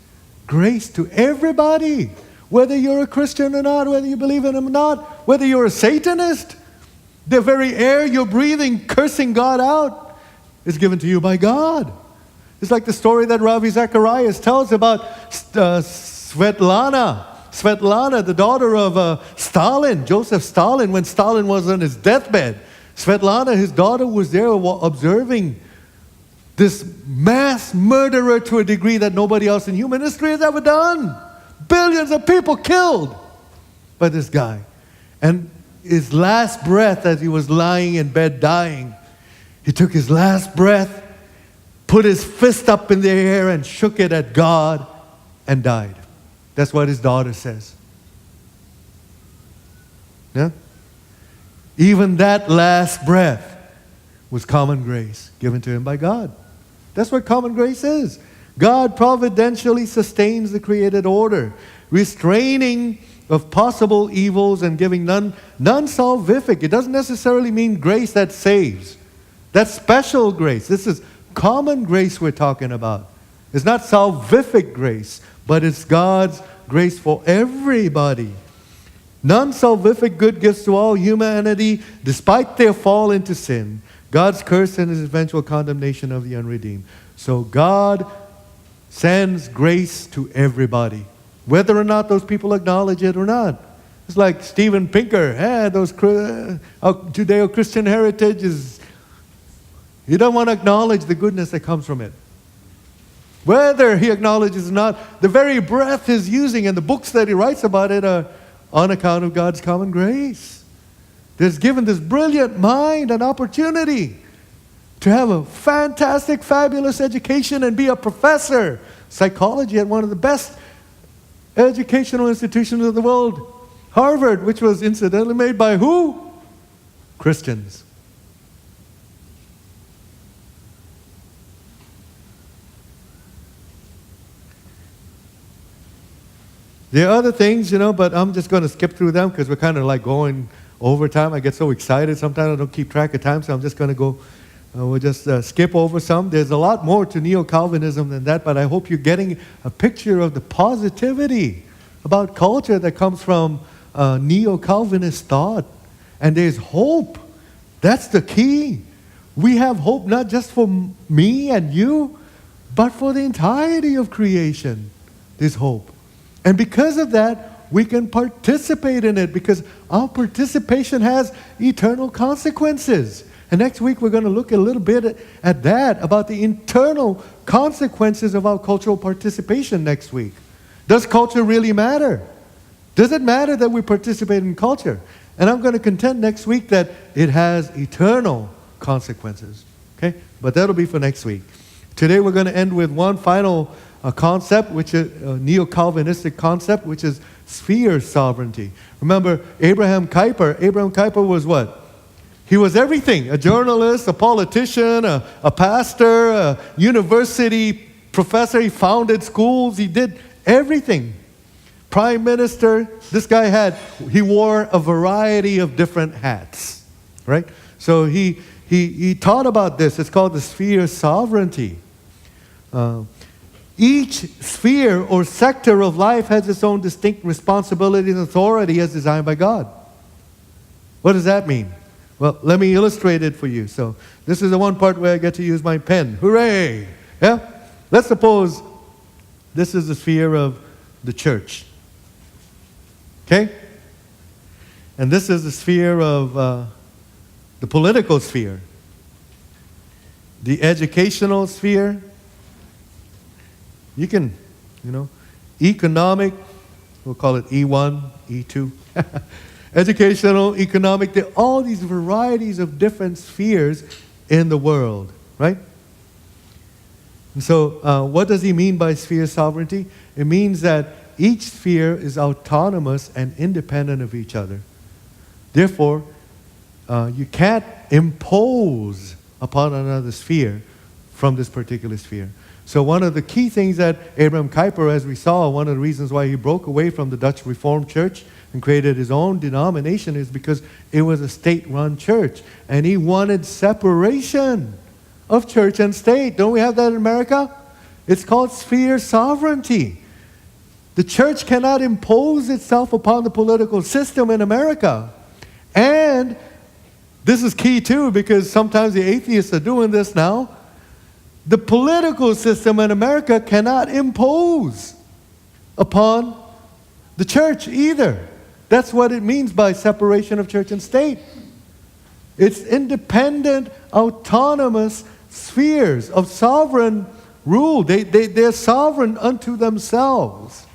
grace to everybody, whether you're a Christian or not, whether you believe in Him or not, whether you're a Satanist. The very air you're breathing, cursing God out, is given to you by God. It's like the story that Ravi Zacharias tells about Svetlana. Svetlana, the daughter of Stalin, Joseph Stalin, when Stalin was on his deathbed. Svetlana, his daughter, was there observing this mass murderer to a degree that nobody else in human history has ever done. Billions of people killed by this guy. And his last breath, as he was lying in bed dying, he took his last breath, put his fist up in the air and shook it at God and died. That's what his daughter says. Yeah? Even that last breath was common grace given to him by God. That's what common grace is. God providentially sustains the created order, restraining of possible evils and giving none salvific. It doesn't necessarily mean grace that saves. That's special grace. This is common grace we're talking about. It's not salvific grace, but it's God's grace for everybody. Non-salvific good gifts to all humanity, despite their fall into sin, God's curse and His eventual condemnation of the unredeemed. So God sends grace to everybody, whether or not those people acknowledge it or not. It's like Steven Pinker, those Judeo-Christian heritage is, he doesn't want to acknowledge the goodness that comes from it. Whether he acknowledges or not, the very breath he's using and the books that he writes about it are on account of God's common grace. There's given this brilliant mind an opportunity to have a fantastic, fabulous education and be a professor, psychology at one of the best educational institutions of the world, Harvard, which was incidentally made by who? Christians. There are other things, but I'm just going to skip through them because we're kind of like going over time. I get so excited. Sometimes I don't keep track of time, so I'm just going to go, we'll just skip over some. There's a lot more to Neo-Calvinism than that, but I hope you're getting a picture of the positivity about culture that comes from Neo-Calvinist thought. And there's hope. That's the key. We have hope not just for me and you, but for the entirety of creation. There's hope. And because of that, we can participate in it because our participation has eternal consequences. And next week we're going to look a little bit at that, about the internal consequences of our cultural participation next week. Does culture really matter? Does it matter that we participate in culture? And I'm going to contend next week that it has eternal consequences. Okay? But that'll be for next week. Today we're going to end with one final concept, which is a neo-Calvinistic concept, which is sphere sovereignty. Remember Abraham Kuyper? Abraham Kuyper was what? He was everything. A journalist, a politician, a pastor, a university professor. He founded schools. He did everything. Prime minister. This guy he wore a variety of different hats, right? So he taught about this. It's called the sphere sovereignty. Each sphere or sector of life has its own distinct responsibility and authority as designed by God. What does that mean? Well, let me illustrate it for you. So this is the one part where I get to use my pen. Hooray! Yeah? Let's suppose this is the sphere of the church. Okay? And this is the sphere of the political sphere. The educational sphere. You can, economic, we'll call it E1, E2. Educational, economic, there are all these varieties of different spheres in the world, right? And so what does he mean by sphere sovereignty? It means that each sphere is autonomous and independent of each other. Therefore, you can't impose upon another sphere from this particular sphere. So one of the key things that Abraham Kuyper, as we saw, one of the reasons why he broke away from the Dutch Reformed Church and created his own denomination is because it was a state-run church. And he wanted separation of church and state. Don't we have that in America? It's called sphere sovereignty. The church cannot impose itself upon the political system in America. And this is key too, because sometimes the atheists are doing this now. The political system in America cannot impose upon the church either. That's what it means by separation of church and state. It's independent, autonomous spheres of sovereign rule. They're sovereign unto themselves.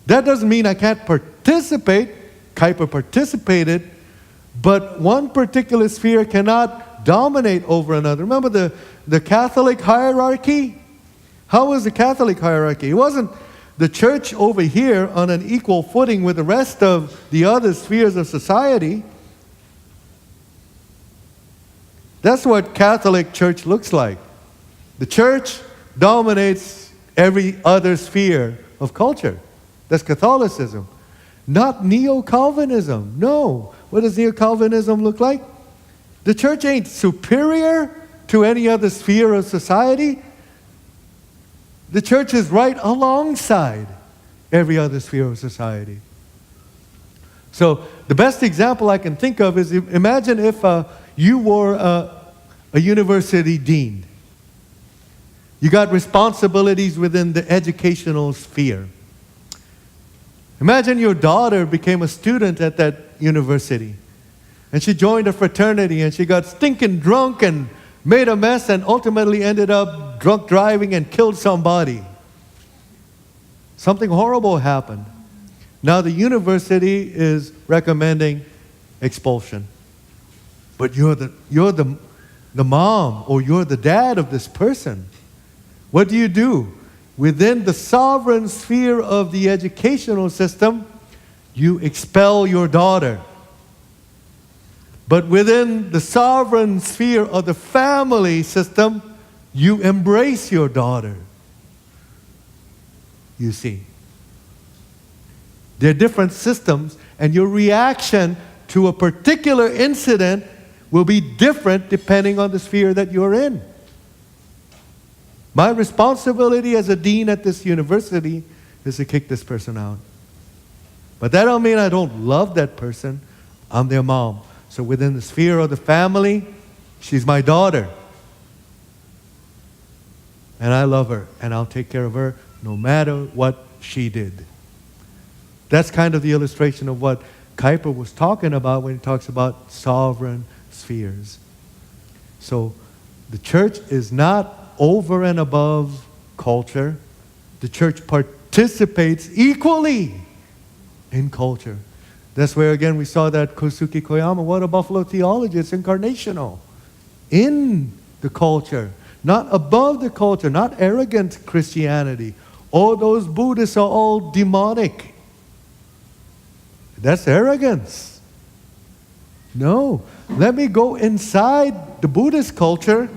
That doesn't mean I can't participate. Kuyper participated, but one particular sphere cannot dominate over another. Remember the Catholic hierarchy? How was the Catholic hierarchy? It wasn't the church over here on an equal footing with the rest of the other spheres of society. That's what Catholic Church looks like. The church dominates every other sphere of culture. That's Catholicism. Not Neo-Calvinism. No. What does Neo-Calvinism look like? The church ain't superior to any other sphere of society. The church is right alongside every other sphere of society. So the best example I can think of is, imagine if you were a university dean. You got responsibilities within the educational sphere. Imagine your daughter became a student at that university. And she joined a fraternity and she got stinking drunk and made a mess and ultimately ended up drunk driving and killed somebody. Something horrible happened. Now the university is recommending expulsion. But you're the mom or you're the dad of this person. What do? Within the sovereign sphere of the educational system, you expel your daughter. But within the sovereign sphere of the family system, you embrace your daughter. You see. They're different systems, and your reaction to a particular incident will be different depending on the sphere that you're in. My responsibility as a dean at this university is to kick this person out. But that don't mean I don't love that person. I'm their mom. So within the sphere of the family, she's my daughter. And I love her, and I'll take care of her no matter what she did. That's kind of the illustration of what Kuyper was talking about when he talks about sovereign spheres. So the church is not over and above culture. The church participates equally in culture. That's where, again, we saw that Kosuke Koyama, what a Buffalo theology. It's incarnational. In the culture. Not above the culture. Not arrogant Christianity. All those Buddhists are all demonic. That's arrogance. No. Let me go inside the Buddhist culture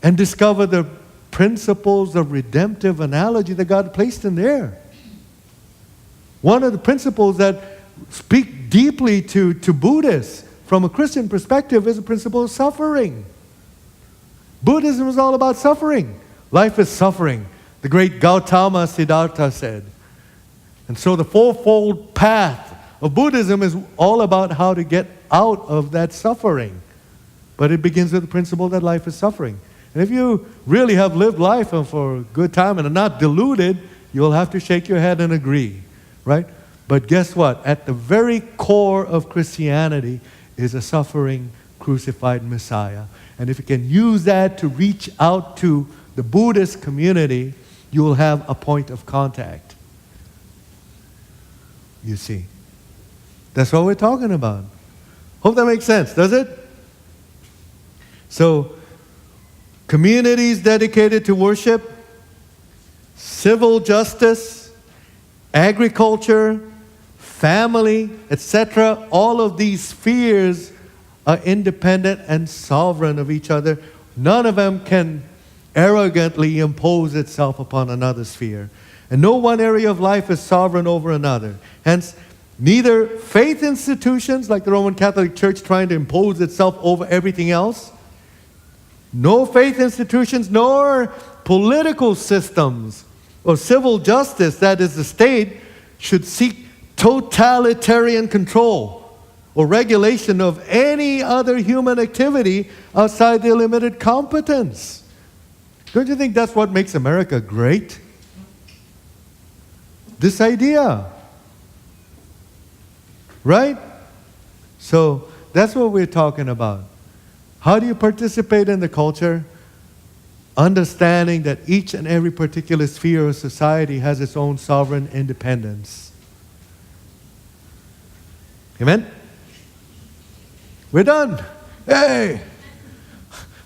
and discover the principles of redemptive analogy that God placed in there. One of the principles that speak deeply to Buddhists from a Christian perspective is the principle of suffering. Buddhism is all about suffering. Life is suffering. The great Gautama Siddhartha said. And so the fourfold path of Buddhism is all about how to get out of that suffering. But it begins with the principle that life is suffering. And if you really have lived life for a good time and are not deluded, you'll have to shake your head and agree, right? But guess what? At the very core of Christianity is a suffering, crucified Messiah. And if you can use that to reach out to the Buddhist community, you will have a point of contact. You see. That's what we're talking about. Hope that makes sense, does it? So, communities dedicated to worship, civil justice, agriculture, family, etc. All of these spheres are independent and sovereign of each other. None of them can arrogantly impose itself upon another sphere. And no one area of life is sovereign over another. Hence, neither faith institutions like the Roman Catholic Church trying to impose itself over everything else, no faith institutions, nor political systems or civil justice, that is the state, should seek totalitarian control or regulation of any other human activity outside their limited competence. Don't you think that's what makes America great? This idea. Right? So that's what we're talking about. How do you participate in the culture? Understanding that each and every particular sphere of society has its own sovereign independence. Amen? We're done. Hey!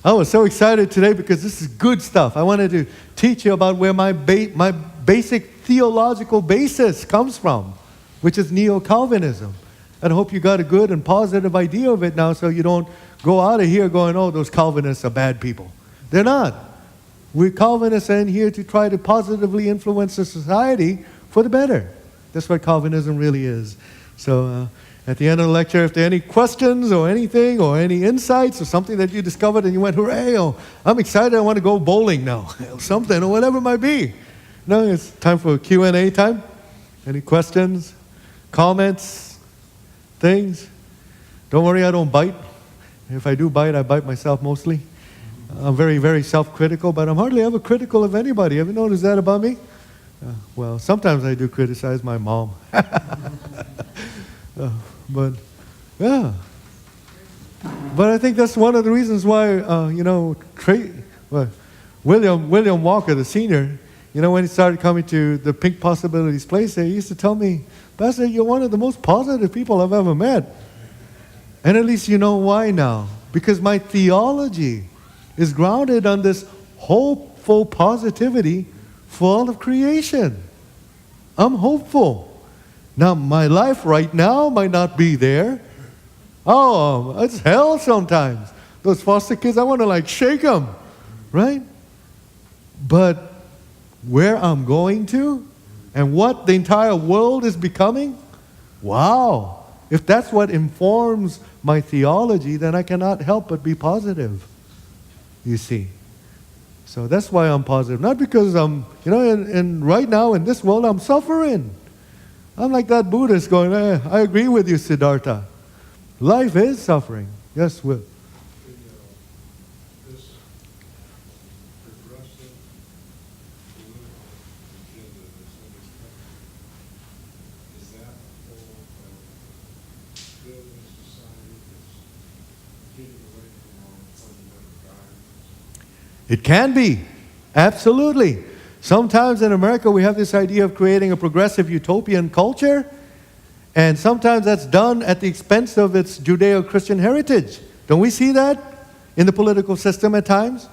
I was so excited today because this is good stuff. I wanted to teach you about where my basic theological basis comes from, which is Neo-Calvinism. And I hope you got a good and positive idea of it now so you don't go out of here going, oh, those Calvinists are bad people. They're not. We Calvinists are in here to try to positively influence the society for the better. That's what Calvinism really is. So at the end of the lecture, if there are any questions or anything or any insights or something that you discovered and you went, hooray, oh, I'm excited, I want to go bowling now, something or whatever it might be. No, it's time for Q&A time. Any questions, comments, things? Don't worry, I don't bite. If I do bite, I bite myself mostly. I'm very, very self-critical, but I'm hardly ever critical of anybody. Ever noticed that about me? Well, sometimes I do criticize my mom. But, yeah. But I think that's one of the reasons why, William Walker, the senior, when he started coming to the Pink Possibilities place, he used to tell me, Pastor, you're one of the most positive people I've ever met. And at least you know why now. Because my theology is grounded on this hopeful positivity for all of creation. I'm hopeful. Now, my life right now might not be there. Oh, it's hell sometimes. Those foster kids, I want to shake them, right? But where I'm going to and what the entire world is becoming, wow. If that's what informs my theology, then I cannot help but be positive, you see. So that's why I'm positive. Not because I'm, and right now in this world I'm suffering. I'm like that Buddhist going, I agree with you, Siddhartha. Life is suffering. Yes, Will. This progressive political agenda that's in this country, is that a whole building a society that's getting away from our fundamental values? It can be. Absolutely. Sometimes in America we have this idea of creating a progressive utopian culture, and sometimes that's done at the expense of its Judeo-Christian heritage. Don't we see that in the political system at times?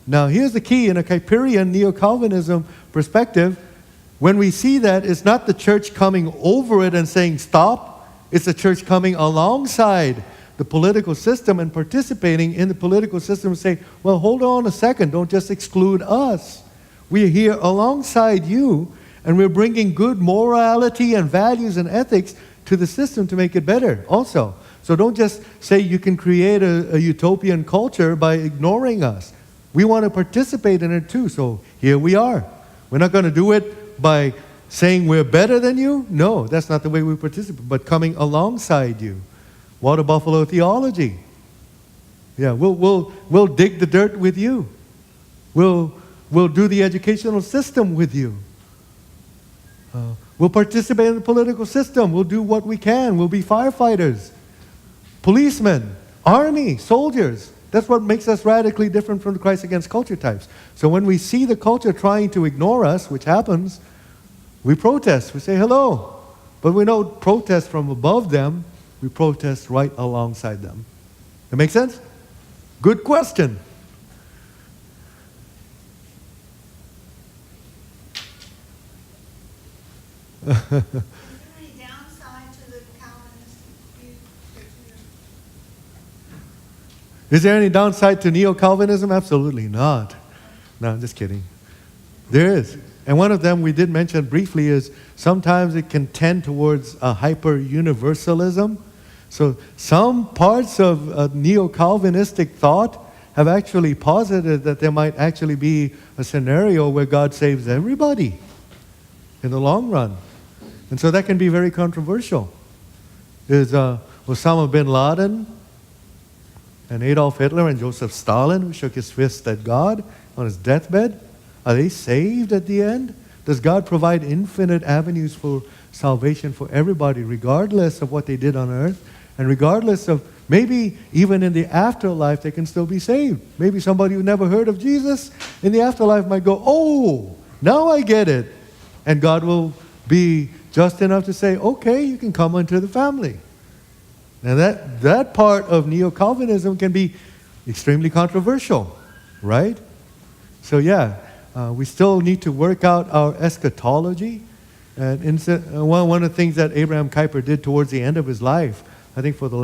Now here's the key in a Kuyperian Neo-Calvinism perspective. When we see that, it's not the church coming over it and saying stop, it's the church coming alongside the political system and participating in the political system and say, well, hold on a second, don't just exclude us. We're here alongside you, and we're bringing good morality and values and ethics to the system to make it better also. So don't just say you can create a utopian culture by ignoring us. We want to participate in it too, so here we are. We're not going to do it by saying we're better than you. No, that's not the way we participate, but coming alongside you. Water buffalo theology. Yeah, we'll dig the dirt with you. We'll do the educational system with you. We'll participate in the political system. We'll do what we can. We'll be firefighters, policemen, army, soldiers. That's what makes us radically different from the Christ Against Culture types. So when we see the culture trying to ignore us, which happens, we protest. We say hello. But we don't protest from above them. We protest right alongside them. That make sense? Good question. Is there any downside Is there any downside to neo-Calvinism? Absolutely not. No, I'm just kidding. There is. And one of them we did mention briefly is sometimes it can tend towards a hyper-universalism. So some parts of neo-Calvinistic thought have actually posited that there might actually be a scenario where God saves everybody in the long run. And so that can be very controversial. Is Osama bin Laden and Adolf Hitler and Joseph Stalin, who shook his fist at God on his deathbed, are they saved at the end? Does God provide infinite avenues for salvation for everybody, regardless of what they did on earth? And regardless of, maybe even in the afterlife, they can still be saved. Maybe somebody who never heard of Jesus in the afterlife might go, oh, now I get it. And God will be just enough to say, okay, you can come into the family. Now that part of neo-Calvinism can be extremely controversial, right? So yeah, we still need to work out our eschatology. And one of the things that Abraham Kuyper did towards the end of his life, I think for the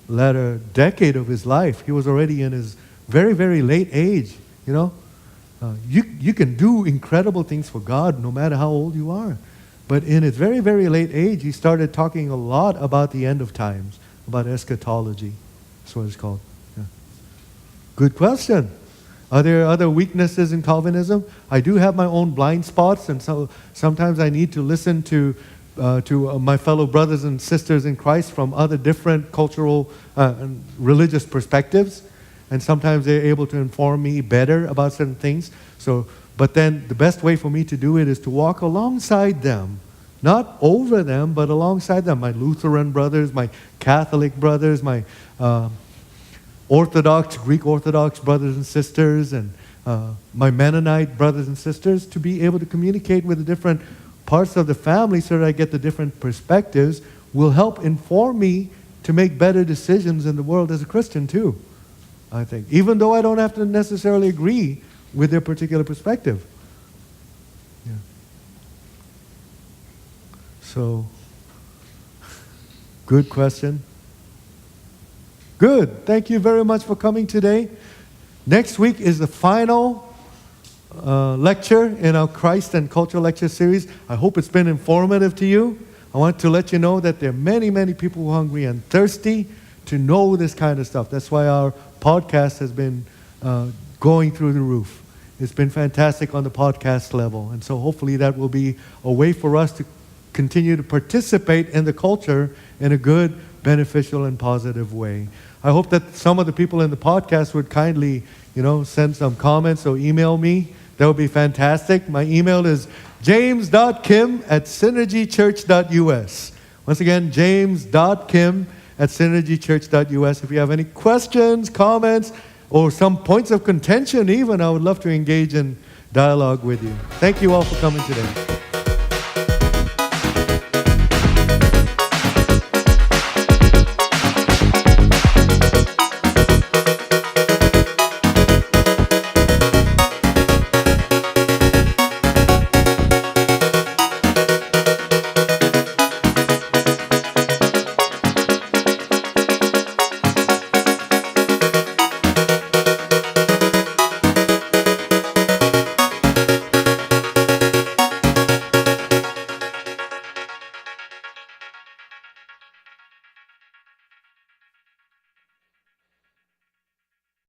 latter decade of his life, he was already in his very, very late age, you know. You can do incredible things for God no matter how old you are. But in his very, very late age, he started talking a lot about the end of times, about eschatology. That's what it's called. Yeah. Good question. Are there other weaknesses in Calvinism? I do have my own blind spots, and so sometimes I need to listen to my fellow brothers and sisters in Christ from other different cultural and religious perspectives. And sometimes they're able to inform me better about certain things. But then the best way for me to do it is to walk alongside them. Not over them, but alongside them. My Lutheran brothers, my Catholic brothers, my Greek Orthodox brothers and sisters, and my Mennonite brothers and sisters, to be able to communicate with the different parts of the family so that I get the different perspectives, will help inform me to make better decisions in the world as a Christian too, I think. Even though I don't have to necessarily agree with their particular perspective. Yeah. So, good question. Good. Thank you very much for coming today. Next week is the final lecture in our Christ and Culture lecture series. I hope it's been informative to you. I want to let you know that there are many, many people who are hungry and thirsty to know this kind of stuff. That's why our podcast has been going through the roof. It's been fantastic on the podcast level. And so hopefully that will be a way for us to continue to participate in the culture in a good, beneficial, and positive way. I hope that some of the people in the podcast would kindly, send some comments or email me. That would be fantastic. My email is james.kim@synergychurch.us. Once again, james.kim@synergychurch.us. If you have any questions, comments, or some points of contention even, I would love to engage in dialogue with you. Thank you all for coming today.